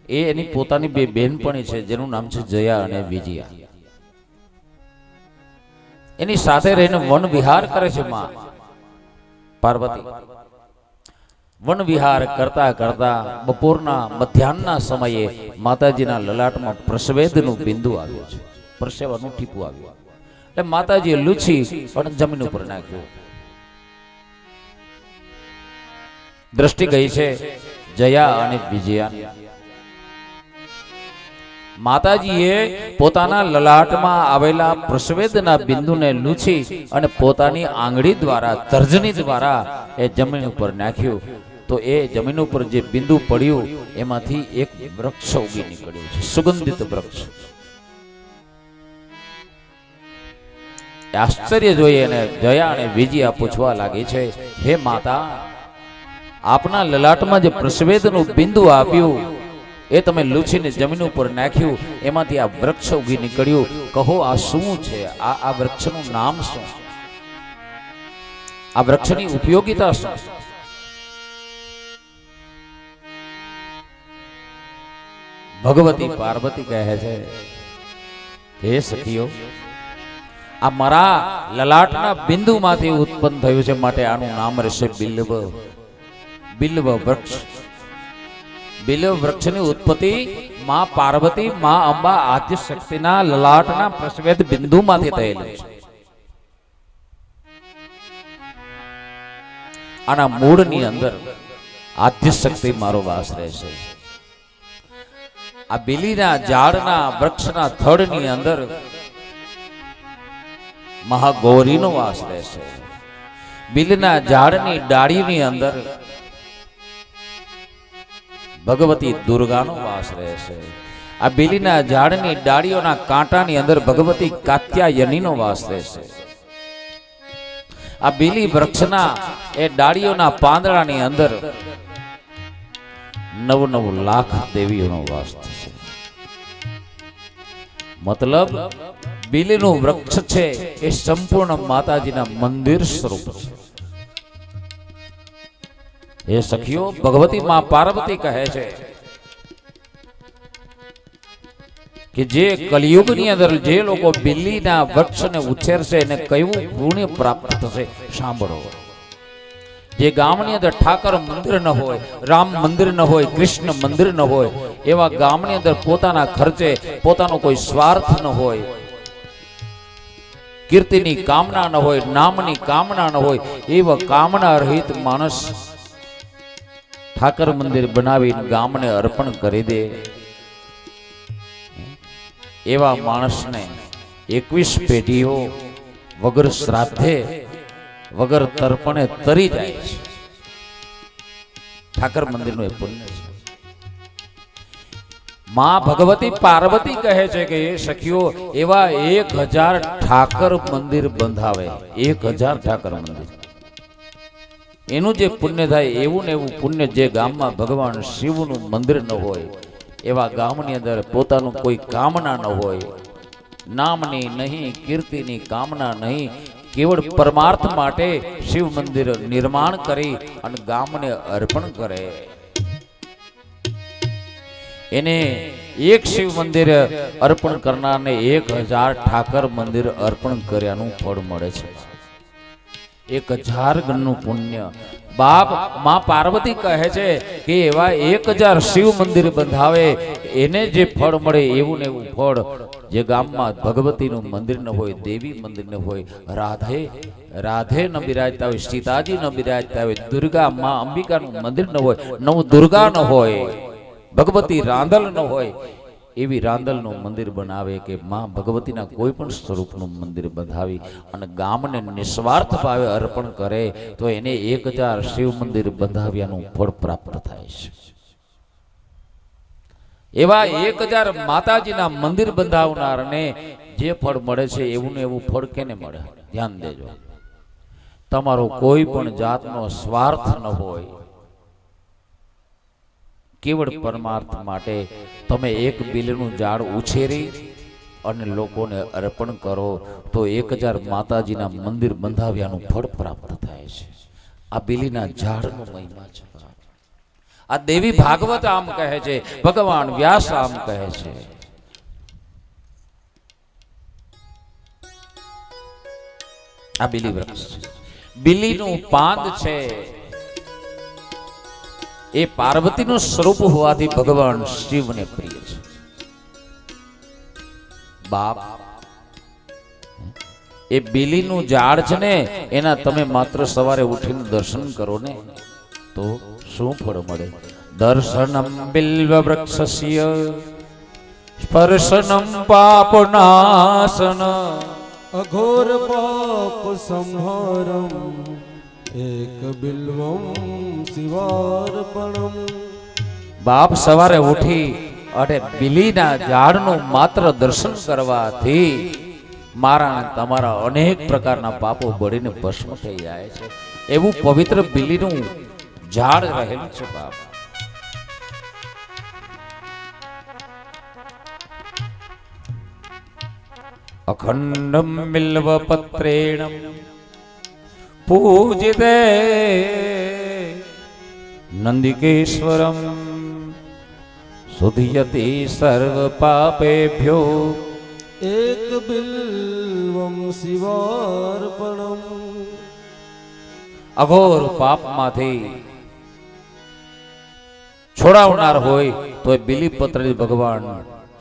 એ એની પોતાની બે બહેનપણી છે જેનું નામ છે જયા અને વિજયા. એની સાથે રહીને વન વિહાર કરે છે માં પાર્વતી. વન વિહાર કરતા કરતા બપોરના મધ્યાહનના સમયે માતાજીના લલાટમાં પ્રસ્વેદનું બિંદુ આવ્યું છે, પરસેવાનું ટીપું આવ્યું. એટલે માતાજીએ લૂછી અને જમીન ઉપર નાખ્યું. દ્રષ્ટિ ગઈ છે જયા અને વિજયા. માતાજીએ પોતાના લલાટમાં આવેલા પ્રસ્વેદના બિંદુને લૂછી અને પોતાની આંગળી દ્વારા, તર્જની દ્વારા એ જમીન ઉપર નાખ્યું. તો એ જમીન ઉપર જે બિંદુ પડ્યું એમાંથી એક વૃક્ષ ઉગી નીકળ્યું છે, સુગંધિત વૃક્ષ. આશ્ચર્ય જોઈએ અને જયા અને વિજયા પૂછવા લાગી છે, હે માતા, આપના લલાટમાં જે પ્રસ્વેદનું બિંદુ આવ્યું એ તમે લૂછીને જમીન ઉપર નાખ્યું, એમાંથી આ વૃક્ષ ઉગી નીકળ્યું. કહો આ શું છે? આ વૃક્ષનું નામ શું? આ વૃક્ષની ઉપયોગિતા શું? ભગવતી પાર્વતી કહે છે, હે સખીઓ, આ મારા લલાટના બિંદુમાંથી ઉત્પન્ન થયું છે, માટે આનું નામ રહેશે બિલ્વ. બિલ્વ વૃક્ષ. બિલ્વ વૃક્ષની ઉત્પત્તિ માં પાર્વતી, માં અંબા આદ્ય શક્તિના લલાટના પ્રસ્વેદ બિંદુમાંથી થયેલી છે. આના મૂળની અંદર આદ્ય શક્તિ મારો વાસ રહેશે. આ બિલીના ઝાડના વૃક્ષના થડની અંદર મહાગૌરીનો વાસ રહેશે. બિલના ઝાડની ડાળીની અંદર ભગવતી દુર્ગાનો વાસ રહેશે. આ બિલીના ઝાડની ડાળીઓના કાંટાની અંદર ભગવતી કાત્યાયનીનો વાસ રહેશે. આ બિલી વૃક્ષના એ ડાળીઓના પાંદડાની અંદર 9 લાખ દેવીઓનો વાસ થશે. મતલબ બિલીનું વૃક્ષ છે એ સંપૂર્ણ માતાજીના મંદિર સ્વરૂપ છે. એ સખીઓ, ભગવતી માં પાર્વતી કહે છે કે જે કલિયુગની અંદર જે લોકો બિલીના વૃક્ષને ઉછેરશે એને કયું પુણ્ય પ્રાપ્ત થશે સાંભળો. જે ગામની અંદર ઠાકર મંદિર ન હોય, રામ મંદિર ન હોય, કૃષ્ણ મંદિર ન હોય, એવા ગામની અંદર પોતાના ખર્ચે પોતાનો કોઈ સ્વાર્થ ન હોય, કીર્તિની કામના ન હોય, નામની કામના ન હોય, એવા કામના રહિત માણસ ઠાકર મંદિર બનાવીને ગામને અર્પણ કરી દે, એવા માણસને 21 પેઢીઓ વગર શ્રાદ્ધે વગર તર્પણે તરી જાય છે. ઠાકર મંદિરનું એ પુણ્ય છે. માં ભગવતી પાર્વતી કહે છે કે એ સખીઓ એવા 1000 ઠાકર મંદિર બંધાવે, 1000 ઠાકર મંદિર. એનું જે પુણ્ય થાય એવું ને એવું પુણ્ય જે ગામમાં ભગવાન શિવનું મંદિર ન હોય, એવા ગામની અંદર પોતાનું કોઈ કામના ન હોય, નામની નહીં, કીર્તિની કામના નહીં, કેવળ પરમાર્થ માટે શિવ મંદિર નિર્માણ કરી અને ગામને અર્પણ કરે, એને એક શિવ મંદિર અર્પણ કરનારને 1000 ઠાકર મંદિર અર્પણ કર્યાનું ફળ મળે છે. 1000 ગણનું પુણ્ય. બાપ માં પાર્વતી કહે છે કે એવા 1000 શિવ મંદિર બંધાવે એને જે ફળ મળે એવું ને એવું ફળ જે ગામમાં ભગવતીનું મંદિર ન હોય, દેવી મંદિર ન હોય, રાધે ન બિરાજતા હોય, સીતાજી ન બિરાજતા હોય, દુર્ગા માં અંબિકાનું મંદિર ન હોય, નવ દુર્ગા ન હોય, ભગવતી રાંદલ ન હોય, એવી રાંદલનું મંદિર બનાવે કે માં ભગવતીના કોઈ પણ સ્વરૂપનું મંદિર બંધાવી અને ગામને નિસ્વાર્થ ભાવે અર્પણ કરે તો એને 1000 શિવ મંદિર બંધાવ્યાનું ફળ પ્રાપ્ત થાય છે. એવા 1000 માતાજીના મંદિર બંધાવનારને જે ફળ મળે છે એવું ને એવું ફળ કેને મળે? ધ્યાન દેજો. તમારો કોઈ પણ જાતનો સ્વાર્થ ન હોય, કેવળ પરમાર્થ માટે તમે એક બિલનું ઝાડ ઉછેરી અને લોકોને અર્પણ કરો તો 1000 માતાજીના મંદિર બંધાવ્યાનું ફળ પ્રાપ્ત થાય છે. આ બિલીના ઝાડનો મહિમા છે. આ દેવી ભાગવત આમ કહે છે, ભગવાન વ્યાસ આમ કહે છે. આ બિલી વૃક્ષ છે, બિલીનું પાંદ છે, એ પાર્વતીનું સ્વરૂપ હોવાથી ભગવાન શિવને પ્રિય છે. બાપ એ બિલીનું ઝાડ છે ને એના તમે માત્ર સવારે ઉઠીને દર્શન કરો ને તો શું ફળ મળે? દર્શનમ બિલ્વ વૃક્ષસ્ય સ્પર્શનમ પાપનાશન અઘોર પાપ સંહારમ એક બિલ્વમ શિવાર્પણમ. બાપ સવારે ઉઠી અને બિલીના ઝાડનું માત્ર દર્શન કરવાથી મારા અને તમારા અનેક પ્રકારના પાપો બળીને ભસ્મ થઈ જાય છે. એવું પવિત્ર બિલીનું ઝાડ રહેલું છે. બાપ અખંડમ બિલ્વ પત્રેણ પૂજિતે નંદિકેશ્વરમ સુધીયતિ સર્વ પાપેભ્યો એક બિલ્વમ શિવાર્પણમ. અઘોર પાપમાંથી છોડાવનાર હોય તો એ બિલીપત્રની ભગવાન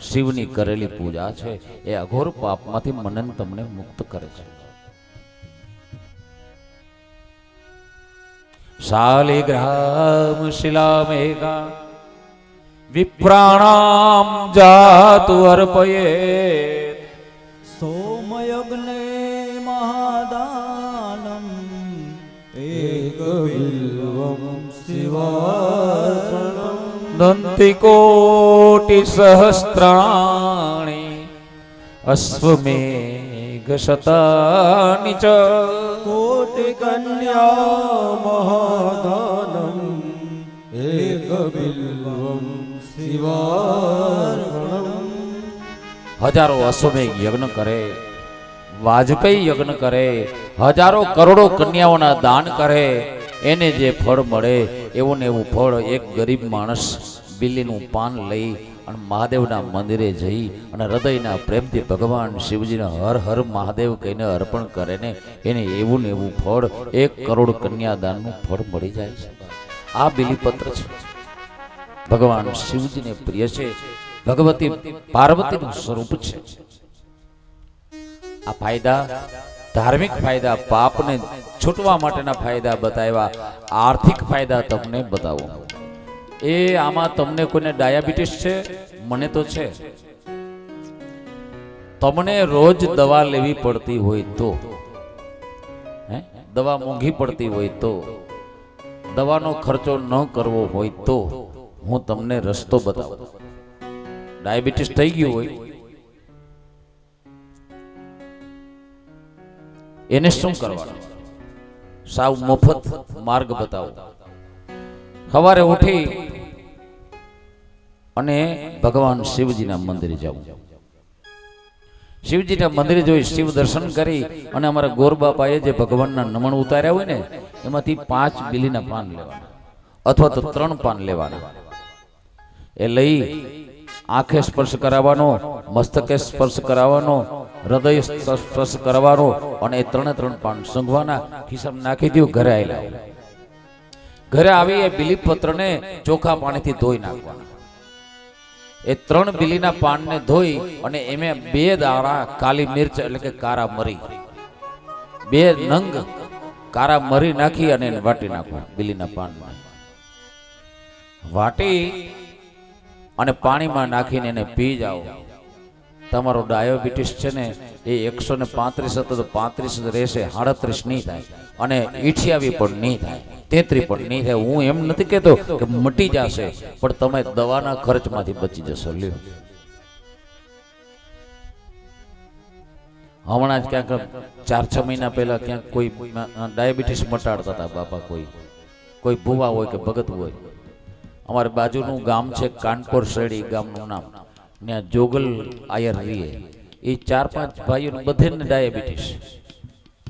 શિવની કરેલી પૂજા છે. એ અઘોર પાપમાંથી મને તમને મુક્ત કરે છે. શાલિગ્રામ શિલામેઘા વિપ્રાણામ જાતુ અર્પયેત સોમયજ્ઞે મહાદાનમ એક બિલ્વમ શિવાર્પણમ. દંતિકોટિ સહસ્રાણિ અશ્વમેઘ શતાનિ ચ કોટિ કન્યા મહાદાનમ એક બિલ્વમ શિવાર્પણમ. હજારો અશ્વમેઘ યજ્ઞ કરે, વાજપેયી યજ્ઞ કરે, હજારો કરોડો કન્યાઓના દાન કરે, એને જે ફળ મળે એવું ને એવું ફળ એક ગરીબ માણસ બિલીનું પાન લઈ અને મહાદેવના મંદિરે જઈ અને હૃદયના પ્રેમથી ભગવાન શિવજીને હર હર મહાદેવ કહીને અર્પણ કરે ને એને એવું ને એવું ફળ 1 કરોડ કન્યાદાનનું ફળ મળી જાય છે. આ બિલીપત્ર છે. ભગવાન શિવજીને પ્રિય છે, ભગવતી પાર્વતીનું સ્વરૂપ છે. આ ફાયદા, ધાર્મિક ફાયદા, પાપને છૂટવા માટેના ફાયદા બતાવ્યા. આર્થિક ફાયદા તમને બતાવો. આમાં તમને કોઈને ડાયાબિટીસ છે? મને તો છે. તમને રોજ દવા લેવી પડતી હોય તો, દવા મોંઘી પડતી હોય તો, દવાનો ખર્ચો ન કરવો હોય તો હું તમને રસ્તો બતાવું. ડાયાબિટીસ થઈ ગયું હોય એને શું કરવાનું? સાવ મફત માર્ગ બતાવો. સવારે ઉઠી અને ભગવાન શિવજીના મંદિરે જવું. શિવજીના મંદિરે જોઈ શિવ દર્શન કરી અને અમારા ગોર બાપાએ જે ભગવાનના નમણ ઉતાર્યા હોય ને એમાંથી 5 બીલીના પાન લેવાના અથવા તો 3 પાન લેવાના. એ લઈ આંખે સ્પર્શ કરાવવાનો, મસ્તકે સ્પર્શ કરાવવાનો, હૃદય સ્પર્શ કરવાનો અને એ 3 પાન સંઘવાના, ખિસ્સામાં નાખી દઉં. ઘરે આવેલા ઘરે આવી એ બીલીપત્રને ચોખ્ખા પાણીથી ધોઈ નાખવાના. એ 3 બીલીના પાનને ધોઈ અને એમાં 2 દાણા કાલી મિર્ચ એટલે કે કારા મરી, 2 નંગ કારા મરી નાખી અને એને વાટી નાખવા. બીલીના પાનમાં વાટી અને પાણીમાં નાખીને એને પી જાઓ. તમારો ડાયાબિટીસ છે ને એ 135 હતો તો 35 જ રહેશે, 38 નહીં થાય અને 88 પણ નહીં થાય, 33 પણ નહીં થાય. હું એમ નથી કહેતો કે મટી જશે, પણ તમે દવાના ખર્ચમાંથી બચી જશો. લ્યો, હમણાં જ ક્યાંક 4-6 મહિના પહેલા ક્યાંક કોઈ ડાયાબિટીસ મટાડતા હતા બાપા, કોઈ ભુવા હોય કે ભગત હોય. અમારે બાજુનું ગામ છે કાનપુર શેરડી ગામનું નામ, ત્યાં જોગલ આયર રહીએ. એ 4-5 ભાઈઓને બધાને ડાયાબિટીસ,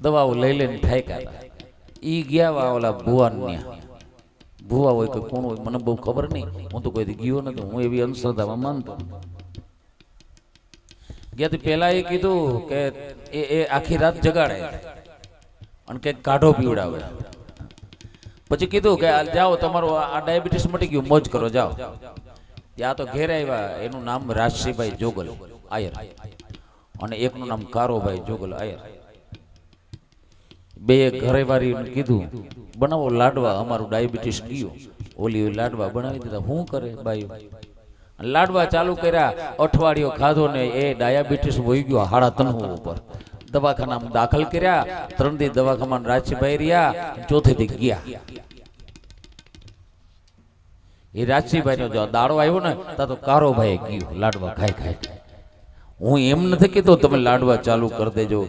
દવાઓ લઈ લઈને ઠાયકા હતા. એ ગયા ઓલા ભુવાને, ભુવા હોય કે કોણ હોય મને બહુ ખબર નહીં, હું તો કોઈ ગયો નથી, હું એવી અંધશ્રદ્ધામાં માનતો. ગયા પેલા એ કીધું કે એ આખી રાત જગાડે અને કંઈક કાઢો પીવડાવે. પછી કીધું કે જાઓ તમારું આ ડાયાબિટીસ મટી ગયું, મોજ કરો, જાઓ. ત્યાં તો ઘેર આવ્યા. એનું નામ રાજસિંહભાઈ જોગલ આયર અને એકનું નામ કારોભાઈ જોગલ આયર. બે ઘરે વાળીને કીધું બનાવો લાડવા, અમારું ડાયાબિટીસ ગયું. ઓલી લાડવા બનાવી દીધા. શું કરે બાઈ? લાડવા ચાલુ કર્યા, અઠવાડિયો ખાધો ને એ ડાયાબિટીસ વહી ગયો 3.5 ઉપર. દવાખાનામાં દાખલ કર્યા. 3 દી દવાખાનામાં રાજસિંહભાઈ રહ્યા, 4થે દી ગયા. એ રાજસિંહભાઈ નો જો દાડો આવ્યો ને તો કારોભાઈ ગયું લાડવા ખાઈ ખાઈ. હું એમ નથી કહેતો તમે લાડવા ચાલુ કરી દેજો,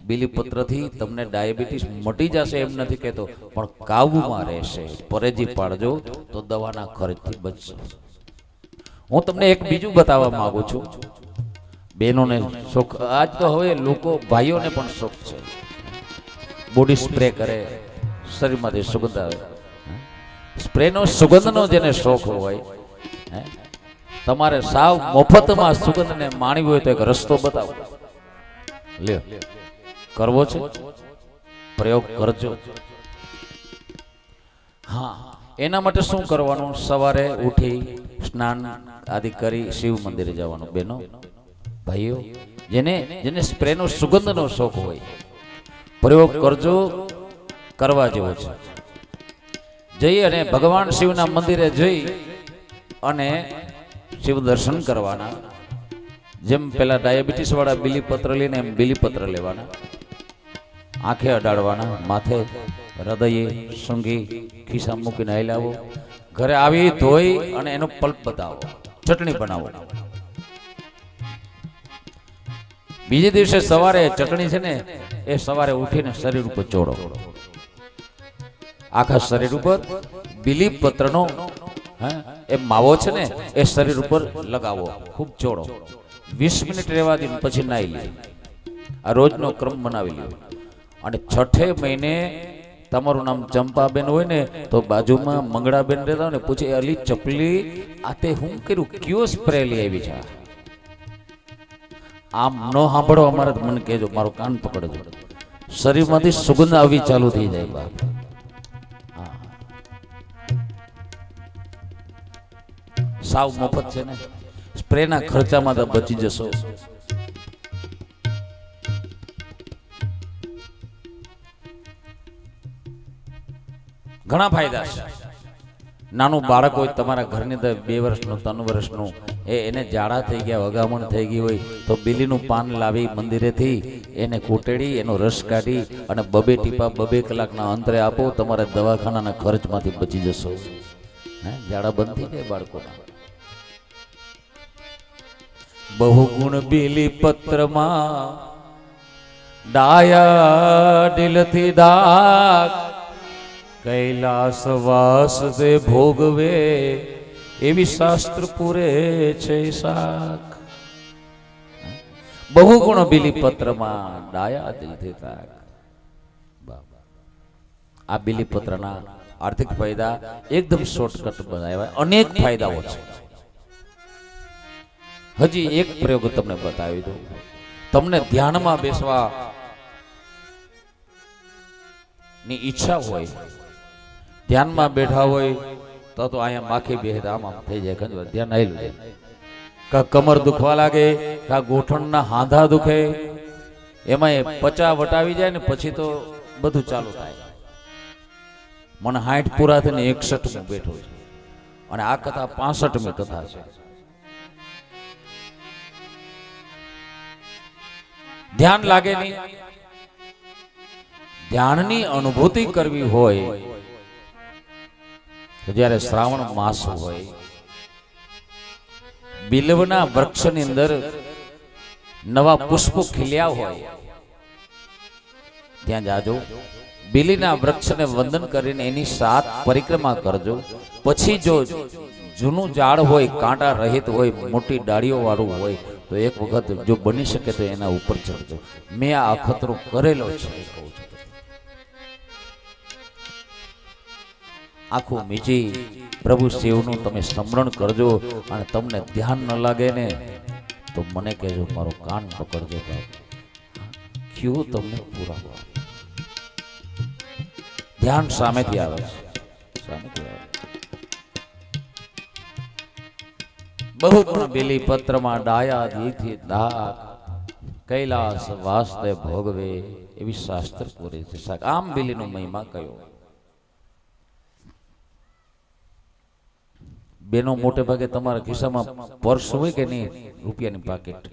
બીલીપત્ર થી તમને ડાયાબિટીસ મટી જશે એમ નથી કહેતો, પણ કાબુમાં રહેશે. પરેજી પાડજો તો દવાના ખર્ચથી બચશે. હું તમને એક બીજું બતાવવા માંગુ છું. બહેનોને શોખ, આજ તો હવે લોકો ભાઈઓને પણ શોખ છે. બોડી સ્પ્રે કરે, શરીરમાંથી સુગંધ આવે. સ્પ્રેનો સુગંધનો જેને શોખ હોય, તમારે સાવ મફતમાં સુગંધને માણવી હોય તો એક રસ્તો બતાવો. લ્યો, કરવો છે? પ્રયોગ કરજો. હા, એના માટે શું કરવાનું? સવારે ઉઠી સ્નાન આદિ કરી શિવ મંદિરે જવાનું. બહેનો ભાઈઓ, જેને સ્પ્રેનો સુગંધનો શોખ હોય, પ્રયોગ કરજો. કરવા જેવો છે. જઈ અને ભગવાન શિવના મંદિરે જઈ અને શિવ દર્શન કરવાના. જેમ પેલા ડાયાબિટીસ વાળા બીલીપત્ર લઈને એમ બીલીપત્ર લેવાના, આંખે અડાડવાના, માથે હૃદયે સૂંઘી ખિસ્સા મૂકીને હલાવો. ઘરે આવી ધોઈ અને એનો પલ્પ બતાવો, ચટણી બનાવો. બીજે દિવસે સવારે ચટણી છે ને એ સવારે ઉઠીને શરીર ઉપર ચોળો. આખા શરીર ઉપર બીલીપત્રનો એ માવો છે ને એ શરીર ઉપર લગાવો, ખૂબ ચોળો. 20 મિનિટ રહેવા દે, પછી નાઈ લે. આ રોજનો ક્રમ બનાવી લે. અને 6 મહિને તમારું નામ ચંપાબેન હોય ને તો બાજુમાં મંગળાબેન રહેતા હોય ને પૂછે, અલી ચપલી આ તે હું કર્યું, કયો સ્પ્રે લઈ આવી છે? આમ ન સાંભળો અમારે મને કહેજો, મારો કાન પકડજો. શરીરમાંથી સુગંધ આવી ચાલુ થઈ જાય બાપ. સાવ મફત છે ને, સ્પ્રેના ખર્ચામાં તો બચી જશો. ઘણા ફાયદા છે. નાનું બાળક હોય તમારા ઘરની અંદર 2 વર્ષનું 3 વર્ષનું, એને જાડા થઈ ગયા, વગામણ થઈ ગઈ હોય તો બીલીનું પાન લાવી મંદિરેથી એને કોટેડી એનો રસ કાઢી અને 2 ટીપા 2 કલાકના અંતરે આપો, તમારા દવાખાનાના ખર્ચમાંથી બચી જશો. જાડા બંધ થઈ જાય બાળકોના. બહુગુણ બીલી પત્રમાં ડાયા દિલથી દાગ, કૈલાસ વાસ દે ભોગવે એવી શાસ્ત્ર પૂરે છે શાક. બહુગુણ બીલી પત્રમાં ડાયા દિલથી દાગ. આ બીલી પત્રના આર્થિક ફાયદા એકદમ શોર્ટકટ બનાવ્યા, અનેક ફાયદાઓ છે. હજી એક પ્રયોગ તમને બતાવી દઉં. તમને ધ્યાનમાં બેસવા ની ઈચ્છા હોય, ધ્યાનમાં બેઠા હોય તો અહીંયા માખી બેહે આમ થઈ જાય, ઘણી ધ્યાન આવેલું છે. કા કમર દુખવા લાગે, કા ગોઠણના હાંધા દુખે, એમાં 50 વટાવી જાય ને પછી તો બધું ચાલુ થાય. મને 60 પૂરા થઈને 61 બેઠો છે અને આ કથા 65મી કથા છે. ધ્યાન લાગે નહીં. ધ્યાનની અનુભૂતિ કરવી હોય તો જ્યારે શ્રાવણ માસ હોય, બિલ્વના વૃક્ષની અંદર નવા પુષ્પો ખીલ્યા હોય ત્યાં જાજો. બિલીના વૃક્ષને વંદન કરીને એની 7 પરિક્રમા કરજો. પછી જો જૂનું ઝાડ હોય, કાંટા રહિત હોય, મોટી ડાળીઓ વાળું હોય તો એક વખત જો બની શકે તો એના ઉપર ચડજો. મેં આ અખતરો કરેલો છે. આખું મીજી પ્રભુ શિવનું તમે સ્મરણ કરજો અને તમને ધ્યાન ન લાગે ને તો મને કહેજો, મારો કાન પકડજો. ક્યું તમને પૂરા ધ્યાન સામેથી આવે છે, સામેથી આવે. બહુ ગુણ બીલી પત્રમાં ડાયા દિલથી દાગ, કૈલાસ વાસદે ભોગવે એવી શાસ્ત્ર પૂરી છે. આમ બીલીનો મહિમા કયો. બેનો મોટે ભાગે તમારા ખિસ્સામાં પર્સ હોય કે નહીં, રૂપિયાની પાકેટ.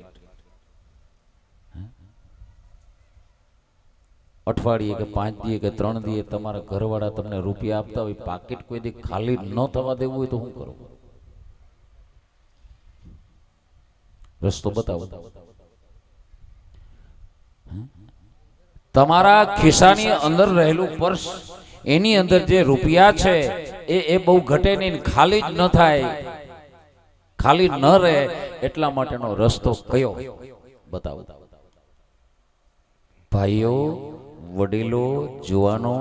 અઠવાડિયે કે 5 દીએ કે 3 દીએ તમારા ઘરવાળા તમને રૂપિયા આપતા હોય, પાકેટ કોઈ દી ખાલી ન થવા દેવું હોય તો શું કરો? રસ્તો બતાવો. તમારા ખિસ્સાની અંદર રહેલું પર્સ, એની અંદર જે રૂપિયા છે એ બહુ ઘટે નહીં, ખાલી જ ન થાય, ખાલી ન રહે એટલા માટેનો રસ્તો કયો બતાવો. ભાઈઓ, વડીલો, જુવાનો,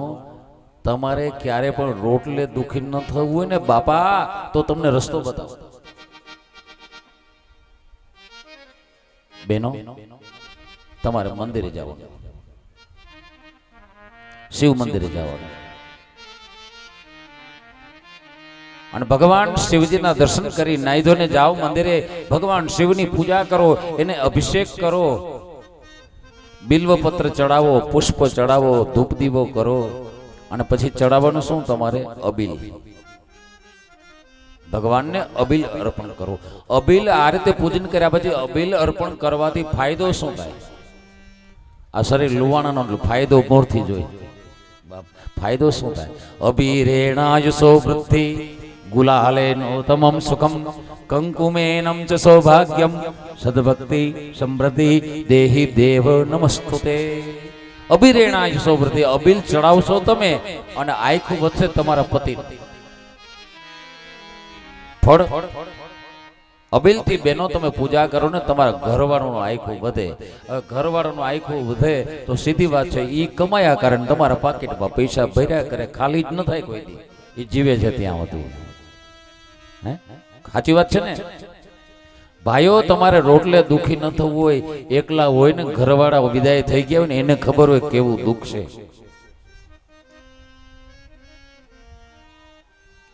તમારે ક્યારે પણ રોટલે દુખી ન થવું હોય ને બાપા તો તમને રસ્તો બતાવો. બેનો, તમારે મંદિરે જવાનું, શિવ મંદિરે જવાનું અને ભગવાન શિવજીના દર્શન કરી નાઈ ધોઈને જાઓ મંદિરે. ભગવાન શિવની પૂજા કરો, એને અભિષેક કરો, બિલ્વપત્ર ચડાવો, પુષ્પ ચડાવો, ધૂપ દીવો કરો અને પછી ચડાવવાનું શું? તમારે અબીલ. ભગવાનને અબીલ અર્પણ કરો. અબીલ આ રીતે પૂજન કર્યા પછી અબીલ અર્પણ કરવાથી ફાયદો શું થાય? આ શરીર લુવાણાનો ફાયદો મોરથી જોઈ. ફાયદો શું થાય? અબીરેણાયુસો વૃદ્ધિ, ગુલાલેનોતમમ સુખમ, કંકુમેનમ ચ સૌભાગ્યમ, સદભક્તિ સમૃદ્ધિ દેહી દેવ નમસ્તુતે. અબીરેણાયુસો વૃદ્ધિ, અબીલ ચડાવશો તમે અને આયખું વધશે તમારા પતિ. ફળ અબીલથી બેનો તમે પૂજા કરો ને તમારા ઘરવાળાનું આયખું વધે. ઘરવાળાનું આયખું વધે તો સીધી વાત છે, એ કમાયા કરે તમારા પાકીટમાં પૈસા ભર્યા કરે, ખાલી જ ન થાય કોઈ દી. એ જીવે છે ત્યાં હતું. હે, સાચી વાત છે ને ભાઈઓ? તમારે રોટલે દુખી ન થવું હોય, એકલા હોય ને ઘરવાળા વિદાય થઈ ગયા હોય ને એને ખબર હોય કેવું દુઃખ છે.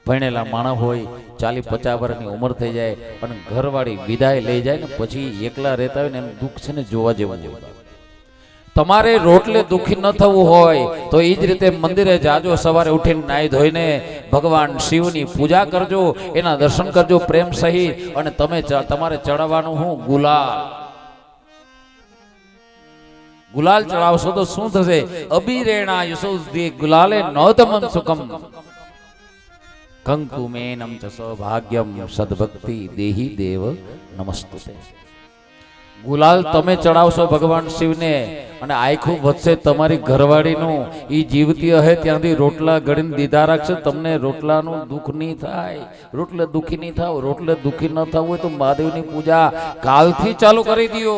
ભણેલા માણસ હોય 40-50 વર્ષની ઉંમર થઈ જાય અને ઘરવાળી વિદાય લઈ જાય ને પછી એકલા રહેતા હોય ને એમ દુઃખ છે ને જોવા જેવું હોય. તમારે રોટલે દુઃખી ન થવું હોય તો એ જ રીતે મંદિરે જાજો, સવારે ઉઠીને નાઈ ધોઈને ભગવાન શિવની પૂજા કરજો, એના દર્શન કરજો પ્રેમ સહિત. અને તમારે ચડાવવાનું હું ગુલાલ. ગુલાલ ચડાવશો તો શું થશે? અબીરેણા યશોસ્તિ ગુલાલે નૌતમન સુખમ કંકુમેનમ ચ સૌભાગ્યમ સદભક્તિ દેહી દેવ નમસ્તુતે. ગુલાલ તમે ચડાવશો ભગવાન શિવને અને આખું વધશે તમારી ઘરવાળીનું. ઈ જીવતી હે ત્યાંથી રોટલા ગળીને દીધા રાખશે. તમને રોટલાનું દુઃખ નહીં થાય, રોટલે દુઃખી નહીં થાવ. રોટલે દુઃખી ન થવું હોય તો મહાદેવની પૂજા કાલથી ચાલુ કરી દો.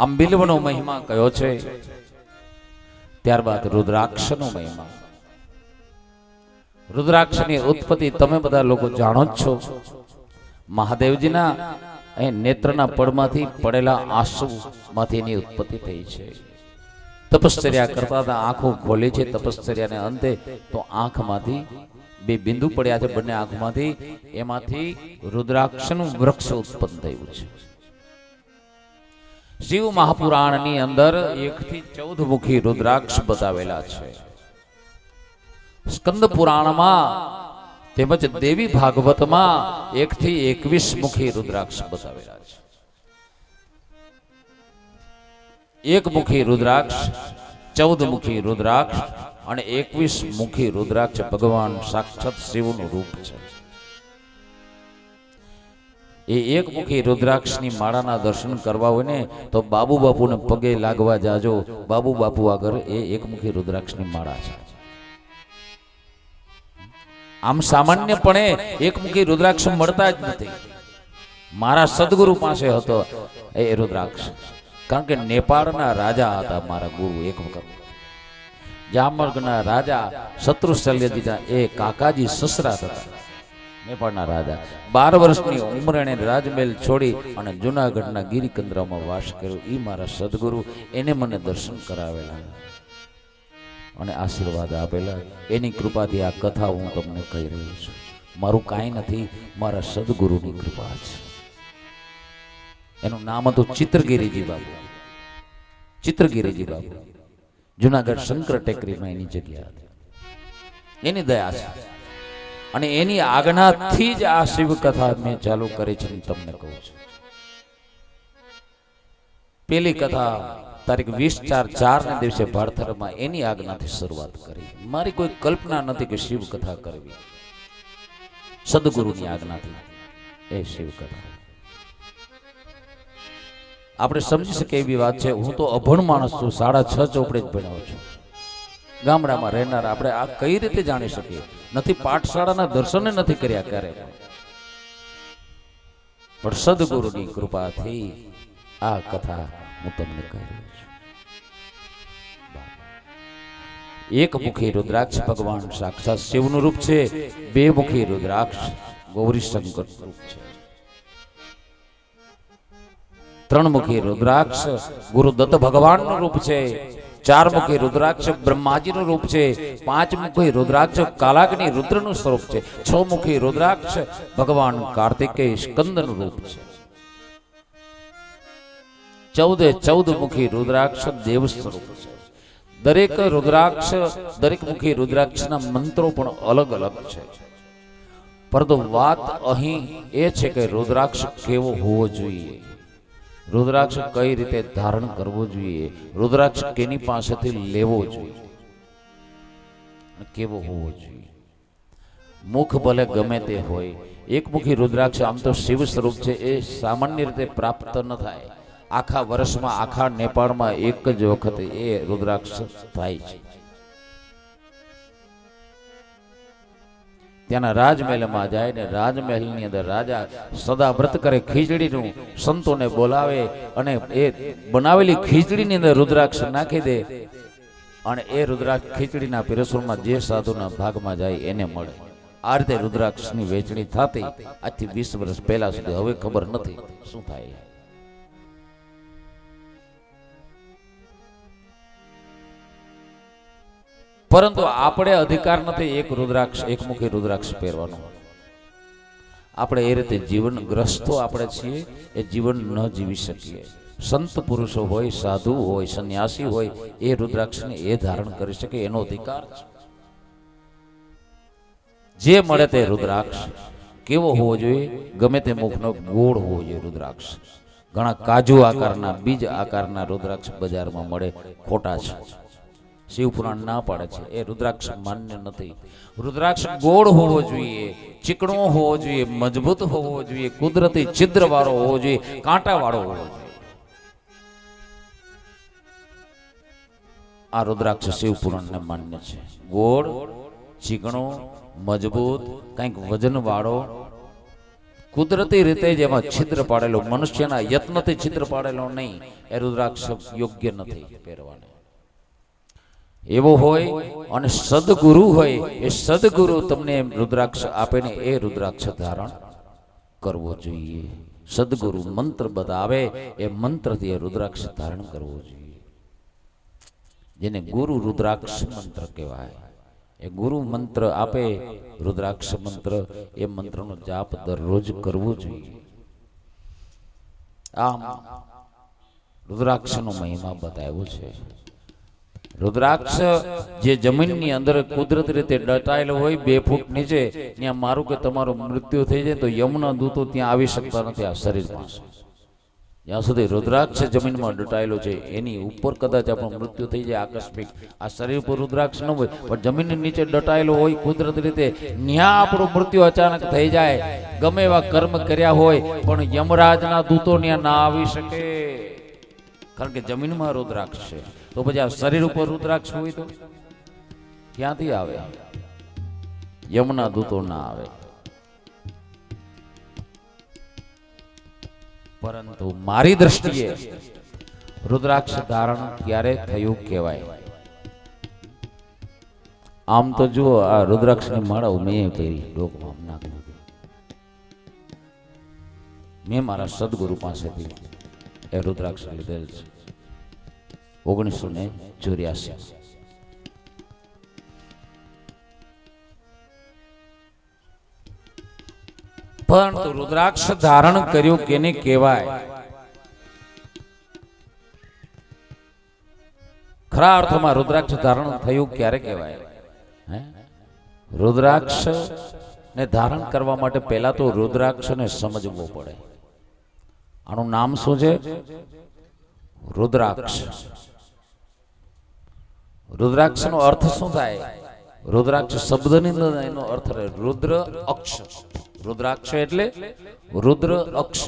આમ બિલ્વનો મહિમા કયો છે, ત્યારબાદ રુદ્રાક્ષનો મહિમા. રુદ્રાક્ષની ઉત્પત્તિ તમે બધા લોકો જાણો જ છો. મહાદેવજીના નેત્રના પડમાંથી પડેલા આંસુમાંથી એની ઉત્પત્તિ થઈ છે. તપશ્ચર્યા કરતા હતા, આંખો ખોલી છે તપશ્ચર્યાને અંતે, તો આંખમાંથી 2 બિંદુ પડ્યા છે બંને આંખમાંથી. એમાંથી રુદ્રાક્ષનું વૃક્ષ ઉત્પન્ન થયું છે. શિવ મહાપુરાણની અંદર 1 થી 14 મુખી રુદ્રાક્ષ બતાવેલા છે. સ્કંદ પુરાણમાં તેમજ દેવી ભાગવતમાં 1 થી 21 મુખી રુદ્રાક્ષ બતાવેલા છે. 1 મુખી રુદ્રાક્ષ, 14 મુખી રુદ્રાક્ષ અને 21 મુખી રુદ્રાક્ષ ભગવાન સાક્ષાત શિવનું રૂપ છે. એ 1 મુખી રુદ્રાક્ષની માળાના દર્શન કરવા હોય ને તો બાબુ બાપુને પગે લાગવા જાજો. બાબુ બાપુ આગળ એ 1 મુખી રુદ્રાક્ષની માળા છે. આમ સામાન્યપણે 1 મુખી રુદ્રાક્ષ મળતા જ નથી. મારા સદગુરુ પાસે હતો એ રુદ્રાક્ષ, કારણ કે નેપાળના રાજા હતા મારા ગુરુ. એક વખત જામર્ગના રાજા શત્રુશલ્યજીના એ કાકાજી સસરા હતા. નેપાળના રાજા 12 વર્ષની ઉંમરે એને રાજમહેલ છોડી અને જુનાગઢના ગિરિકંદરામાં વાસ કર્યો. એ મારા સદગુરુ, એને મને દર્શન કરાવેલા અને આશીર્વાદ આપેલા. એની કૃપાથી આ કથા હું તમને કહી રહ્યો છું. મારું કાંઈ નથી, મારા સદગુરુની કૃપા છે. એનું નામ હતું ચિત્રગીરીજી બાપુ. ચિત્રગીરીજી બાપુ જુનાગઢ શંકર ટેકરીમાં એની જગ્યા હતી. એની દયા છે અને એની આજ્ઞાથી જ આ શિવ કથા મેં ચાલુ કરી છે. તમને કહું છું, પેલી કથા તારીખ 20/4 ના દિવસે ભારતરમાં એની આજ્ઞાથી શરૂઆત કરી. મારી કોઈ કલ્પના નથી કે શિવ કથા કરવી. સદગુરુની આજ્ઞાથી એ શિવ કથા આપણે સમજી શકીએ એવી વાત છે. હું તો અભણ માણસ છું, 6.5 ચોપડે જ ભણ્યો છું. ગામડામાં રહેનાર આપણે આ કઈ રીતે જાણી શકીએ? નથી પાઠશાળાના દર્શન નથી કર્યા ક્યારે, પણ સદગુરુની કૃપાથી આ કથા હું તમને કહી રહ્યો છું. 1 મુખી રુદ્રાક્ષ ભગવાન સાક્ષાત શિવનું રૂપ છે. 2 મુખી રુદ્રાક્ષ ગૌરી શંકર રૂપ છે. 3 મુખી રુદ્રાક્ષ ગુરુદત્ત ભગવાનનું રૂપ છે. 4 મુખી રુદ્રાક્ષ બ્રહ્માજીનું રૂપ છે. 5 મુખી રુદ્રાક્ષ કાલાગ્નિ રુદ્રનું સ્વરૂપ છે. 6 મુખી રુદ્રાક્ષ ભગવાન કાર્તિકેય સ્કંદનું રૂપ છે. 14 મુખી રુદ્રાક્ષ દેવ સ્વરૂપ છે. દરેક મુખી રુદ્રાક્ષના મંત્રો પણ અલગ અલગ છે. પરંતુ વાત અહીં એ છે કે રુદ્રાક્ષ કેવો હોવો જોઈએ, રુદ્રાક્ષ કઈ રીતે ધારણ કરવો જોઈએ, રુદ્રાક્ષ કેની પાસેથી લેવો જોઈએ, કેવો હોવો જોઈએ. મુખ ભલે ગમે તે હોય, 1 મુખી રુદ્રાક્ષ આમ તો શિવ સ્વરૂપ છે. એ સામાન્ય રીતે પ્રાપ્ત ન થાય. આખા વર્ષમાં આખા નેપાળમાં એક જ વખત એ રુદ્રાક્ષ થાય છે. ત્યાંના રાજમહેલમાં જાય ને રાજમહેલની અંદર રાજા સદા વ્રત કરે, ખીચડીનું સંતોને બોલાવે અને એ બનાવેલી ખીચડીની અંદર રુદ્રાક્ષ નાખી દે અને એ રુદ્રાક્ષ ખીચડીના પીરસવામાં જે સાધુના ભાગમાં જાય એને મળે. આ રીતે રુદ્રાક્ષની વેચણી થતી આજથી 20 વર્ષ પહેલા સુધી. હવે ખબર નથી શું થાય. પરંતુ આપણે અધિકાર નથી એક રુદ્રાક્ષ એકમુખી રુદ્રાક્ષ પહેરવાનો. આપણે એ રીતે જીવન ગ્રસ્તો આપણે છીએ, એ જીવન ન જીવી શકીએ. સંત પુરુષો હોય, સાધુ હોય, સંન્યાસી હોય, એ રુદ્રાક્ષને એ ધારણ કરી શકે, એનો અધિકાર છે. જે મળે તે રુદ્રાક્ષ કેવો હોવો જોઈએ? ગમે તે મુખનો ગોળ હોવો જોઈએ રુદ્રાક્ષ. ઘણા કાજુ આકારના, બીજ આકારના રુદ્રાક્ષ બજારમાં મળે, ખોટા છે. શિવપુરાણ ના પાડે છે, એ રુદ્રાક્ષ માન્ય નથી. રુદ્રાક્ષ ગોળ હોવો જોઈએ, ચીકણો હોવો જોઈએ, મજબૂત હોવો જોઈએ, કુદરતી છિદ્ર વાળો હોવો જોઈએ, કાંટા વાળો હોવો જોઈએ. આ રુદ્રાક્ષ શિવપુરાણને માન્ય છે. ગોળ, ચીકણો, મજબૂત, કંઈક વજન વાળો, કુદરતી રીતે જેમાં છિદ્ર પાડેલો, મનુષ્યના યત્નથી છિદ્ર પાડેલો નહીં, એ રુદ્રાક્ષ યોગ્ય નથી પહેરવાનો. એવો હોય અને સદગુરુ હોય, એ સદગુરુ તમને રુદ્રાક્ષ આપે ને એ રુદ્રાક્ષ ધારણ કરવો જોઈએ. સદગુરુ મંત્ર બતાવે એ મંત્રથી એ રુદ્રાક્ષ ધારણ કરવો જોઈએ. જેને ગુરુ રુદ્રાક્ષ મંત્ર કહેવાય. એ ગુરુ મંત્ર આપે રુદ્રાક્ષ મંત્ર, એ મંત્રનો જાપ દરરોજ કરવો જોઈએ. આમ રુદ્રાક્ષનો મહિમા બતાવ્યો છે. રુદ્રાક્ષ જે જમીનની અંદર કુદરતી રીતે દટાયેલો હોય 2 ફૂટ નીચે, ત્યાં મારું કે તમારું મૃત્યુ થઈ જાય તો યમના દૂતો ત્યાં આવી શકતા નથી આ શરીરમાં. જ્યાં સુધી રુદ્રાક્ષ જમીનમાં દટાયેલો છે, એની ઉપર કદાચ આપણું મૃત્યુ થઈ જાય આકસ્મિક, આ શરીર પર રુદ્રાક્ષ ન હોય પણ જમીનની નીચે દટાયેલો હોય કુદરતી રીતે, ત્યાં આપણું મૃત્યુ અચાનક થઈ જાય. ગમે એવા કર્મ કર્યા હોય પણ યમરાજના દૂતો ત્યાં ના આવી શકે, કારણ કે જમીનમાં રુદ્રાક્ષ છે. તો પછી આ શરીર ઉપર રુદ્રાક્ષ હોય તો ક્યાંથી આવે? યમના દૂતો ના આવે. પરંતુ મારી દ્રષ્ટિએ રુદ્રાક્ષ ધારણ ક્યારે થયું કહેવાય? આમ તો જુઓ, આ રુદ્રાક્ષની માળા મેં પહેરી, ડોકમાં નાખી, મેં મારા સદગુરુ પાસેથી એ રુદ્રાક્ષ લીધેલ છે 1984. પરંતુ રુદ્રાક્ષ ધારણ કર્યું કેને કહેવાય? ખરા અર્થમાં રુદ્રાક્ષ ધારણ થયું ક્યારે કહેવાય? રુદ્રાક્ષ ને ધારણ કરવા માટે પહેલા તો રુદ્રાક્ષ ને સમજવો પડે. આનું નામ શું છે? રુદ્રાક્ષ. રુદ્રાક્ષ નો અર્થ શું થાય? રુદ્રાક્ષ શબ્દની અંદર એનો અર્થ રહે રુદ્ર અક્ષ. રુદ્રાક્ષ એટલે રુદ્ર અક્ષ.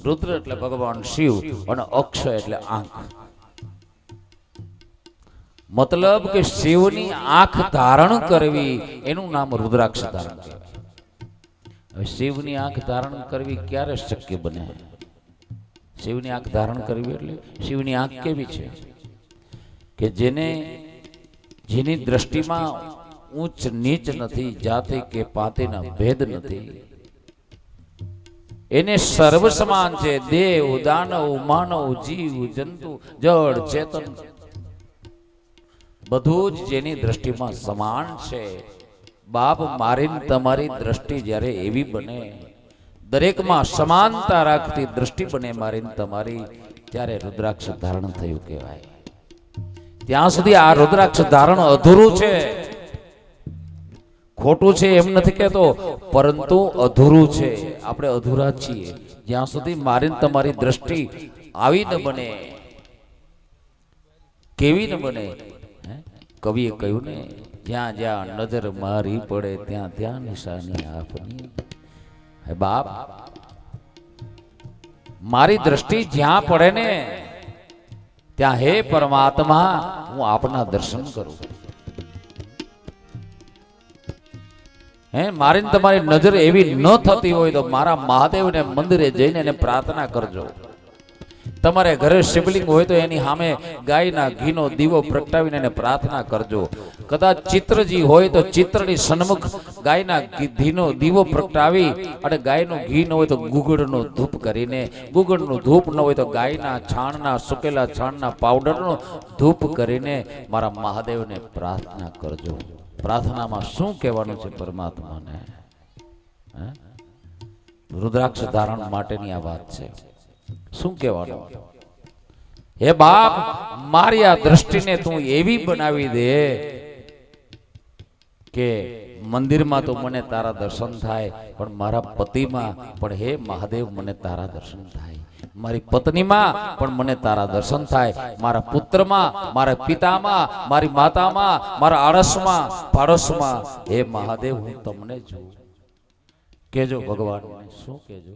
રુદ્ર એટલે ભગવાન શિવ અને અક્ષ એટલે આંખ. મતલબ કે શિવની આંખ ધારણ કરવી, એનું નામ રુદ્રાક્ષ ધારણ કહેવાય. હવે શિવની આંખ ધારણ કરવી ક્યારે શક્ય બને? શિવની આંખ ધારણ કરવી એટલે શિવની આંખ કેવી છે કે જેની દ્રષ્ટિમાં ઉચ્ચ નીચ નથી, જાતિ કે પાતિના ભેદ નથી, એને સર્વ સમાન છે. દેવ, દાનવ, માનવ, જીવ, જંતુ, જળ, ચેતન બધું જ જેની દ્રષ્ટિમાં સમાન છે. બાપ મારીને તમારી દ્રષ્ટિ જ્યારે એવી બને, દરેકમાં સમાનતા રાખતી દ્રષ્ટિ બને મારીને તમારી, ત્યારે રુદ્રાક્ષ ધારણ થયું કહેવાય. ત્યાં સુધી આ રુદ્રાક્ષ ધારણ અધૂરું છે. ખોટું છે એમ નથી કહેતો, પરંતુ અધૂરું છે. આપણે અધૂરા છીએ જ્યાં સુધી મારીને તમારી દ્રષ્ટિ આવી ન બને. કેવી ન બને? કવિએ કહ્યું ને, જ્યાં જ્યાં નજર મારી પડે ત્યાં ત્યાં નિશાની આપની. હે બાપ, મારી દ્રષ્ટિ જ્યાં પડે ને ત્યાં હે પરમાત્મા હું આપના દર્શન કરું. હે મારી તમારી નજર એવી ન થતી હોય તો મારા મહાદેવને મંદિરે જઈને એને પ્રાર્થના કરજો. તમારે ઘરે શિવલિંગ હોય તો એની સામે ગાયના ઘીનો દીવો પ્રગટાવીને એને પ્રાર્થના કરજો. કદાચ ચિત્રજી હોય તો ચિત્રની સન્મુખ ગાયના ઘીનો દીવો પ્રગટાવી અને ગાયનું ઘી ન હોય તો ગુગળનો ધૂપ કરીને, ગુગળનું ધૂપ ન હોય તો ગાયના છાણના સુકેલા છાણના પાવડરનો ધૂપ કરીને મારા મહાદેવને પ્રાર્થના કરજો. પ્રાર્થનામાં શું કહેવાનું છે પરમાત્માને? રુદ્રાક્ષ ધારણ માટેની આ વાત છે. શું કહેવાનું? હે બાપ, મારી આ દ્રષ્ટિને તું એવી બનાવી દે કે મંદિરમાં તો મને તારા દર્શન થાય, પણ મારા પતિમાં પણ હે મહાદેવ મને તારા દર્શન થાય, મારી પત્નીમાં પણ મને તારા દર્શન થાય, મારા પુત્રમાં, મારા પિતામાં, મારી માતામાં, મારા આળસમાં પાડોશમાં હે મહાદેવ હું તમને જોઉં. કેજો ભગવાન, શું કેજો?